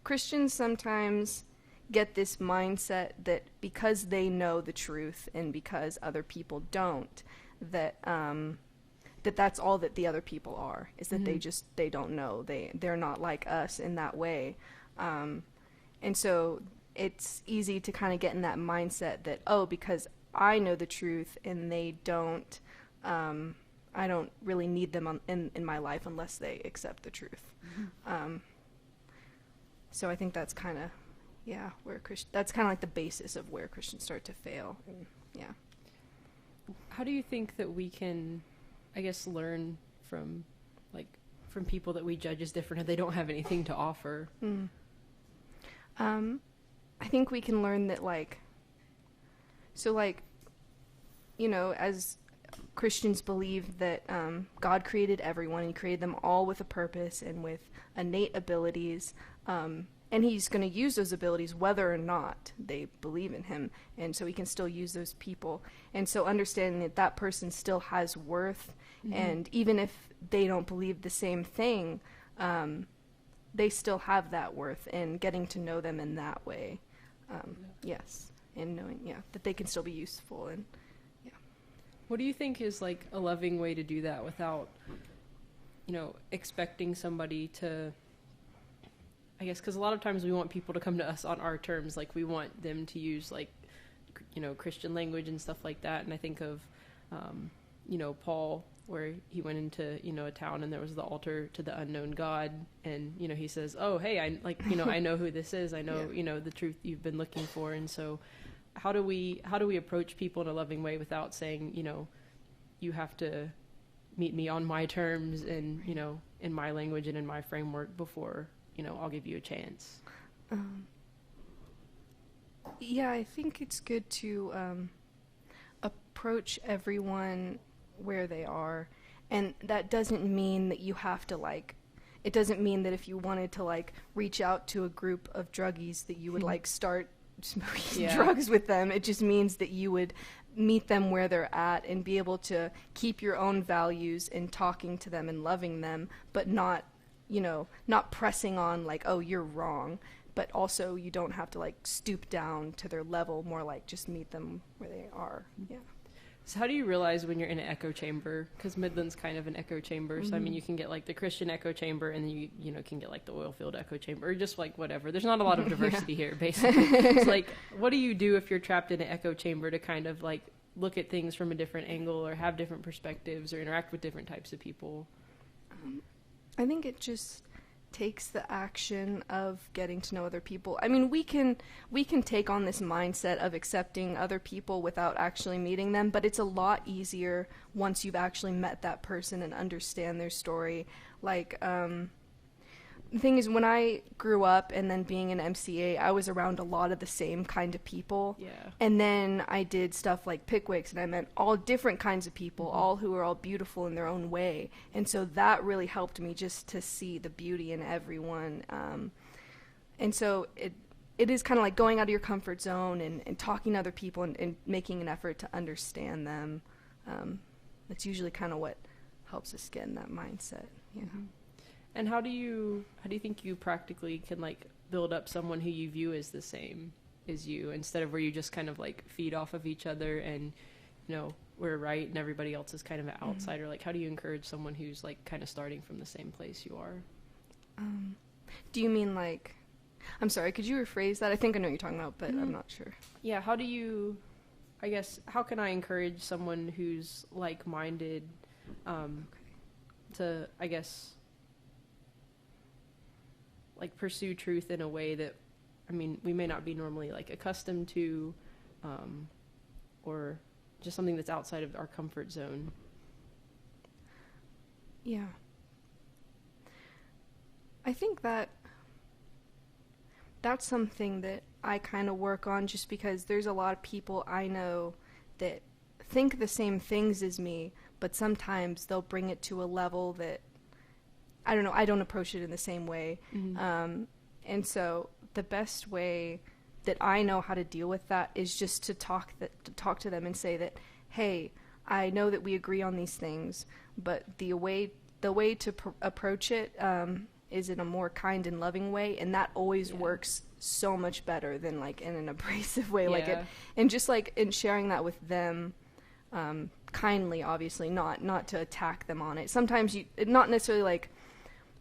Christians sometimes get this mindset that because they know the truth and because other people don't, that that's all that the other people are, is that they don't know, they're not like us in that way, and so it's easy to kind of get in that mindset that, oh, because I know the truth and they don't, I don't really need them in my life unless they accept the truth. So I think that's kind of, that's kind of like the basis of where Christians start to fail. And, How do you think that we can, I guess, learn from people that we judge as different if they don't have anything to offer? I think we can learn that, as Christians believe that God created everyone, and he created them all with a purpose and with innate abilities, and he's going to use those abilities whether or not they believe in him, and so he can still use those people. And so understanding that that person still has worth, and even if they don't believe the same thing, they still have that worth, and getting to know them in that way, and knowing that they can still be useful. And what do you think is a loving way to do that without expecting somebody to, I guess, because a lot of times we want people to come to us on our terms, we want them to use Christian language and stuff like that. And I think of Paul, where he went into a town and there was the altar to the unknown God, and he says, oh, hey, I know who this is, I know the truth you've been looking for. And so how do we approach people in a loving way without saying, you have to meet me on my terms and in my language and in my framework before I'll give you a chance? I think it's good to approach everyone where they are, and that doesn't mean that you have to it doesn't mean that if you wanted to reach out to a group of druggies that you would start smoking drugs with them. It just means that you would meet them where they're at and be able to keep your own values in talking to them and loving them, but not pressing on oh, you're wrong, but also you don't have to stoop down to their level, more just meet them where they are. So how do you realize when you're in an echo chamber? Because Midland's kind of an echo chamber. So, I mean, you can get the Christian echo chamber, and then you can get the oil field echo chamber, or just whatever. There's not a lot of diversity here, basically. It's what do you do if you're trapped in an echo chamber to kind of look at things from a different angle, or have different perspectives, or interact with different types of people? I think it just takes the action of getting to know other people. I mean, we can take on this mindset of accepting other people without actually meeting them, but it's a lot easier once you've actually met that person and understand their story. The thing is, when I grew up and then being an MCA, I was around a lot of the same kind of people. Yeah. And then I did stuff like Pickwicks, and I met all different kinds of people, all who are all beautiful in their own way. And so that really helped me just to see the beauty in everyone. And so it is kind of going out of your comfort zone and talking to other people and making an effort to understand them. That's usually kind of what helps us get in that mindset. Yeah. Mm-hmm. And how do you think you practically can build up someone who you view as the same as you, instead of where you just kind of feed off of each other and we're right and everybody else is kind of an outsider? Mm-hmm. How do you encourage someone who's kind of starting from the same place you are? Do you mean I'm sorry, could you rephrase that? I think I know what you're talking about, but I'm not sure. Yeah, how can I encourage someone who's like-minded to, I guess, pursue truth in a way that, I mean, we may not be normally accustomed to, or just something that's outside of our comfort zone? Yeah. I think that's something that I kind of work on, just because there's a lot of people I know that think the same things as me, but sometimes they'll bring it to a level that, I don't know, I don't approach it in the same way. Mm-hmm. And so the best way that I know how to deal with that is just to talk to them and say that, hey, I know that we agree on these things, but the way to approach it is in a more kind and loving way, and that always works so much better than in an abrasive way. And just in sharing that with them, kindly, obviously, not to attack them on it. Sometimes not necessarily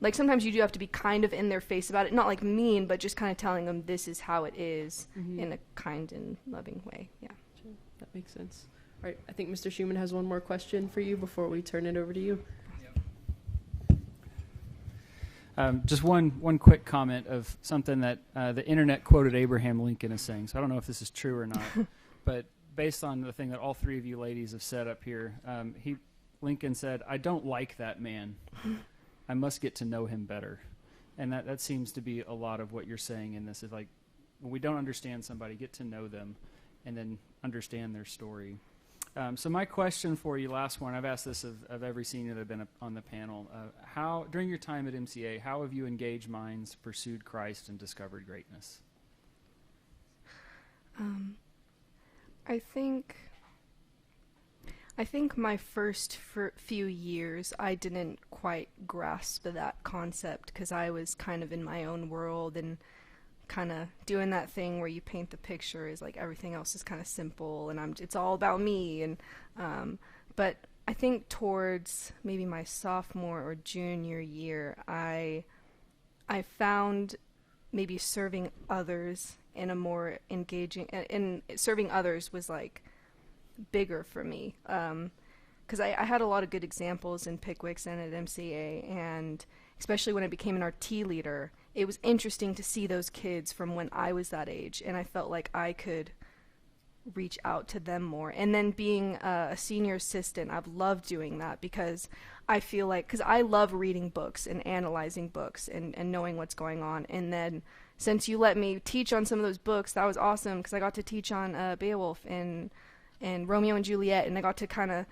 like sometimes you do have to be kind of in their face about it, not like mean, but just kind of telling them this is how it is in a kind and loving way. Yeah. Sure. That makes sense. All right. I think Mr. Schumann has one more question for you before we turn it over to you. Just one quick comment of something that the internet quoted Abraham Lincoln as saying. So I don't know if this is true or not, but based on the thing that all three of you ladies have said up here, Lincoln said, "I don't like that man. I must get to know him better." And that seems to be a lot of what you're saying in this. Is like, when we don't understand somebody, get to know them, and then understand their story. So my question for you, last one, I've asked this of every senior that have been on the panel. How, during your time at MCA, how have you engaged minds, pursued Christ, and discovered greatness? I think my first few years, I didn't quite grasp that concept because I was kind of in my own world and kind of doing that thing where you paint the picture is like everything else is kind of simple and it's all about me. And but I think towards maybe my sophomore or junior year, I found maybe serving others in a more engaging, and serving others was like bigger for me. Because I had a lot of good examples in Pickwicks and at MCA, and especially when I became an RT leader, it was interesting to see those kids from when I was that age, and I felt like I could reach out to them more. And then being a senior assistant, I've loved doing that because I feel like, because I love reading books and analyzing books and knowing what's going on. And then since you let me teach on some of those books, that was awesome because I got to teach on Beowulf and Romeo and Juliet, and I got to kind of,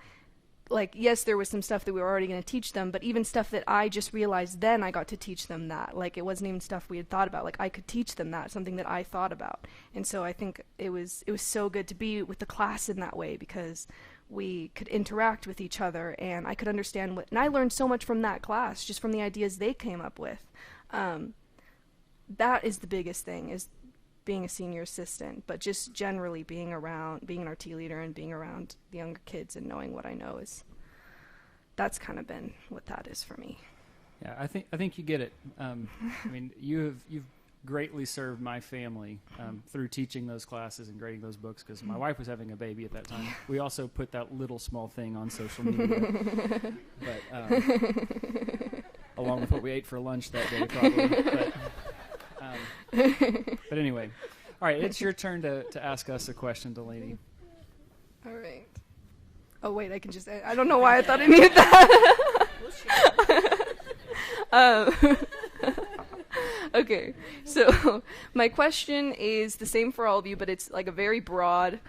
like, yes, there was some stuff that we were already going to teach them, but even stuff that I just realized then, I got to teach them that. Like, it wasn't even stuff we had thought about. Like, I could teach them that, something that I thought about. And so I think it was so good to be with the class in that way because we could interact with each other, and I could understand and I learned so much from that class, just from the ideas they came up with. That is the biggest thing, is being a senior assistant, but just generally being an RT leader and being around the younger kids and knowing what I know that's kind of been what that is for me. Yeah, I think you get it. I mean, you've greatly served my family through teaching those classes and grading those books because my wife was having a baby at that time. We also put that little small thing on social media, but along with what we ate for lunch that day, probably. But anyway, all right, it's your turn to ask us a question, DeLaney. All right. Oh, wait, I can just... I don't know why I thought I needed that. Okay, so my question is the same for all of you, but it's like a very broad.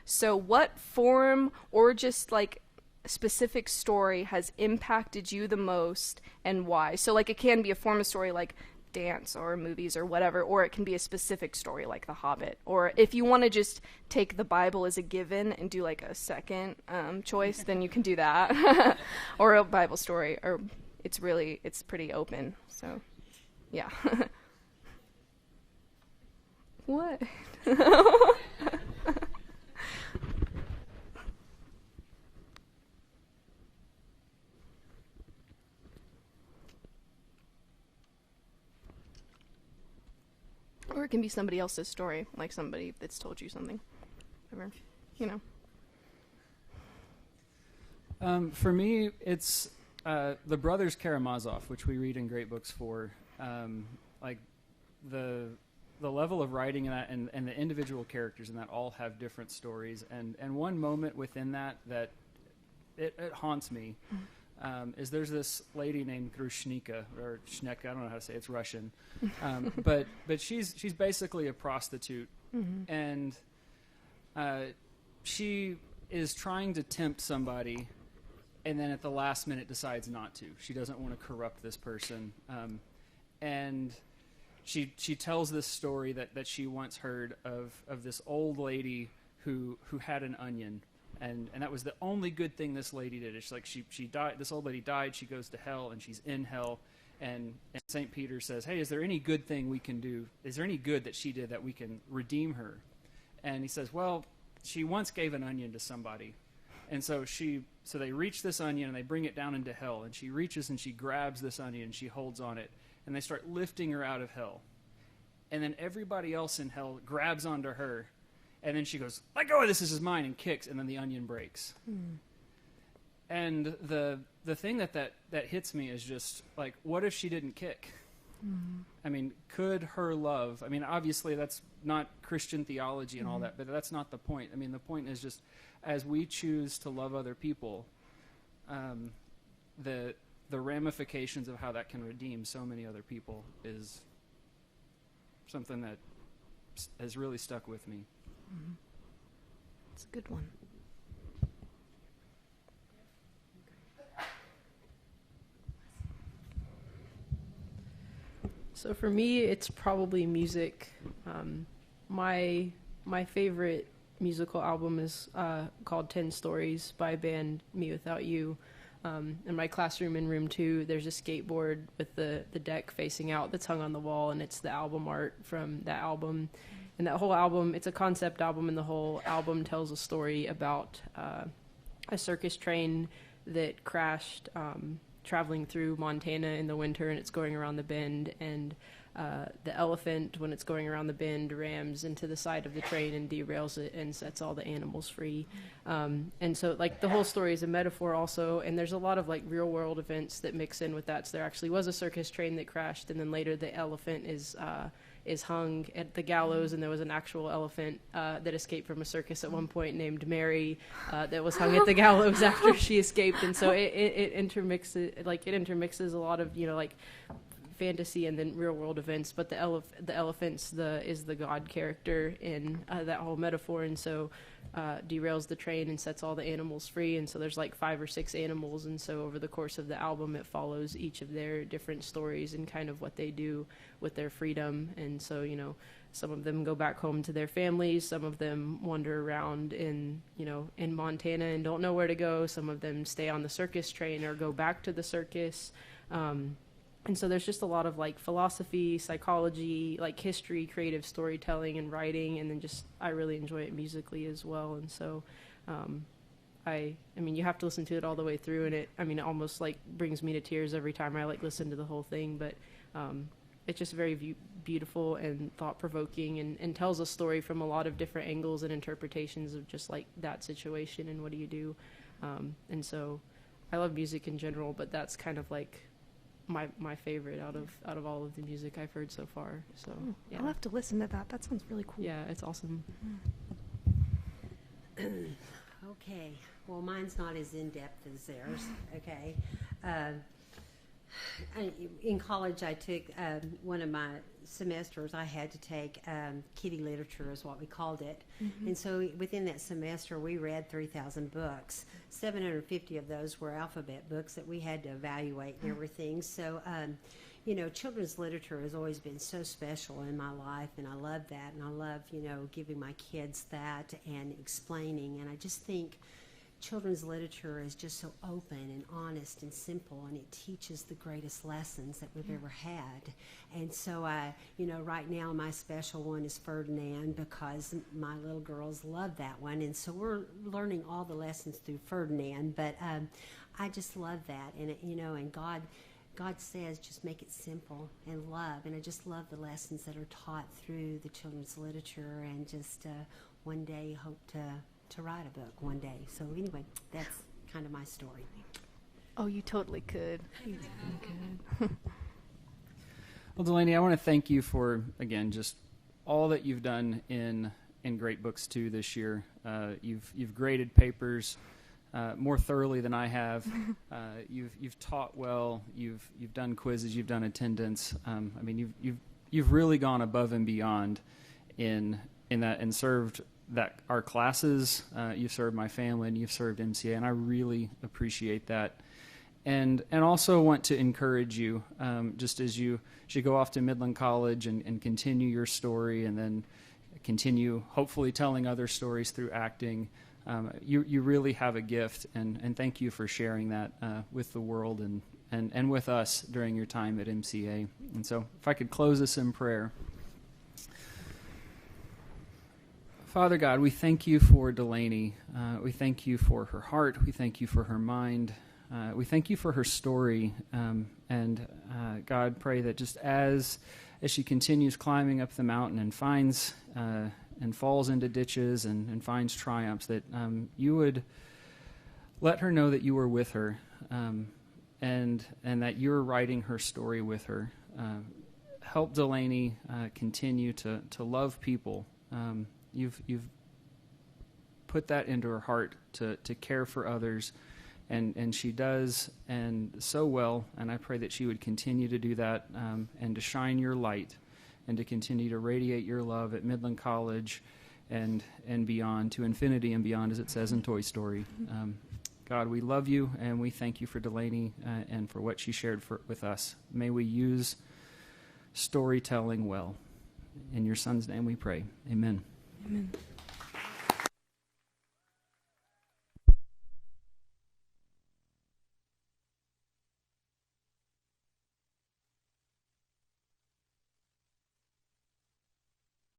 So what form or just like specific story has impacted you the most and why? So like it can be a form of story like dance or movies or whatever, or it can be a specific story like The Hobbit, or if you want to just take the Bible as a given and do like a second choice, then you can do that. Or a Bible story, or it's pretty open, so yeah. What? Or it can be somebody else's story, like somebody that's told you something. Whatever, you know. For me, it's the Brothers Karamazov, which we read in Great Books 4. Like the level of writing in that and the individual characters in that all have different stories. And one moment within that it haunts me. Is there's this lady named Grushnika, or Shneka, I don't know how to say it, it's Russian. But she's basically a prostitute. Mm-hmm. And she is trying to tempt somebody, and then at the last minute decides not to. She doesn't want to corrupt this person. And she tells this story that she once heard of this old lady who had an onion. And that was the only good thing this lady did. It's like she died. This old lady died. She goes to hell, and she's in hell. And St. Peter says, "Hey, is there any good thing we can do? Is there any good that she did that we can redeem her?" And he says, "Well, she once gave an onion to somebody, And so they reach this onion and they bring it down into hell. And she reaches and she grabs this onion and she holds on it. And they start lifting her out of hell. And then everybody else in hell grabs onto her. And then she goes, let go of this is mine, and kicks. And then the onion breaks. And the thing that hits me is just like, what if she didn't kick? I mean, could her love, I mean, obviously that's not Christian theology and all that, but that's not the point. I mean, the point is just as we choose to love other people, the ramifications of how that can redeem so many other people is something that has really stuck with me. It's a good one. So for me, it's probably music. My favorite musical album is called 10 Stories by a band Me Without You. In my classroom in room 2, there's a skateboard with the deck facing out that's hung on the wall, and it's the album art from that album. And that whole album, it's a concept album, and the whole album tells a story about a circus train that crashed traveling through Montana in the winter, and it's going around the bend, and the elephant, when it's going around the bend, rams into the side of the train and derails it and sets all the animals free. And so, like, the whole story is a metaphor also, and there's a lot of, like, real-world events that mix in with that. So there actually was a circus train that crashed, and then later the elephant is hung at the gallows, and there was an actual elephant that escaped from a circus at one point named Mary that was hung at the gallows after she escaped. And so it intermixes a lot of, like, fantasy and then real world events, but the elephant's is the God character in that whole metaphor, and so derails the train and sets all the animals free. And so there's like 5 or 6 animals, and so over the course of the album it follows each of their different stories and kind of what they do with their freedom. And so, some of them go back home to their families, some of them wander around in Montana and don't know where to go, some of them stay on the circus train or go back to the circus. And so there's just a lot of, like, philosophy, psychology, like, history, creative storytelling, and writing, and then just I really enjoy it musically as well. And so I mean, you have to listen to it all the way through, and it almost, like, brings me to tears every time I, like, listen to the whole thing. But it's just very beautiful and thought-provoking, and tells a story from a lot of different angles and interpretations of just, like, that situation and what do you do. And so I love music in general, but that's kind of, like, my favorite out of all of the music I've heard so far. So yeah. I'll have to listen to that. That sounds really cool. Yeah, it's awesome. Okay. Well, mine's not as in-depth as theirs. Okay. In college, I took one of my semesters. I had to take kiddie literature, is what we called it. And so within that semester, we read 3,000 books. 750 of those were alphabet books that we had to evaluate and everything. So, children's literature has always been so special in my life, and I love that. And I love, giving my kids that and explaining. And I just think children's literature is just so open and honest and simple, and it teaches the greatest lessons that we've ever had. And so right now my special one is Ferdinand, because my little girls love that one, and so we're learning all the lessons through Ferdinand. But I just love that, and and God says just make it simple and love, and I just love the lessons that are taught through the children's literature, and just one day hope to write a book one day. So anyway, that's kind of my story. Oh, you totally could. You totally could. Well, DeLaney, I want to thank you for, again, just all that you've done in Great Books 2 this year. You've graded papers more thoroughly than I have. You've taught well. You've done quizzes. You've done attendance. You've really gone above and beyond in that, and served our classes. You've served my family, and you've served MCA, and I really appreciate that. And also want to encourage you, just as you should go off to Midland College and continue your story, and then continue hopefully telling other stories through acting. You really have a gift, and thank you for sharing that with the world and with us during your time at MCA. And so if I could close us in prayer. Father God, we thank you for DeLaney. We thank you for her heart. We thank you for her mind. We thank you for her story. And God, pray that just as she continues climbing up the mountain and finds and falls into ditches and finds triumphs, that you would let her know that you were with her, and that you're writing her story with her. Help DeLaney continue to love people. You've put that into her heart to care for others, and she does, and so well. And I pray that she would continue to do that, and to shine your light, and to continue to radiate your love at Midland College, and beyond, to infinity and beyond, as it says in Toy Story. God, we love you, and we thank you for DeLaney and for what she shared with us. May we use storytelling well. In your Son's name we pray. Amen. Amen.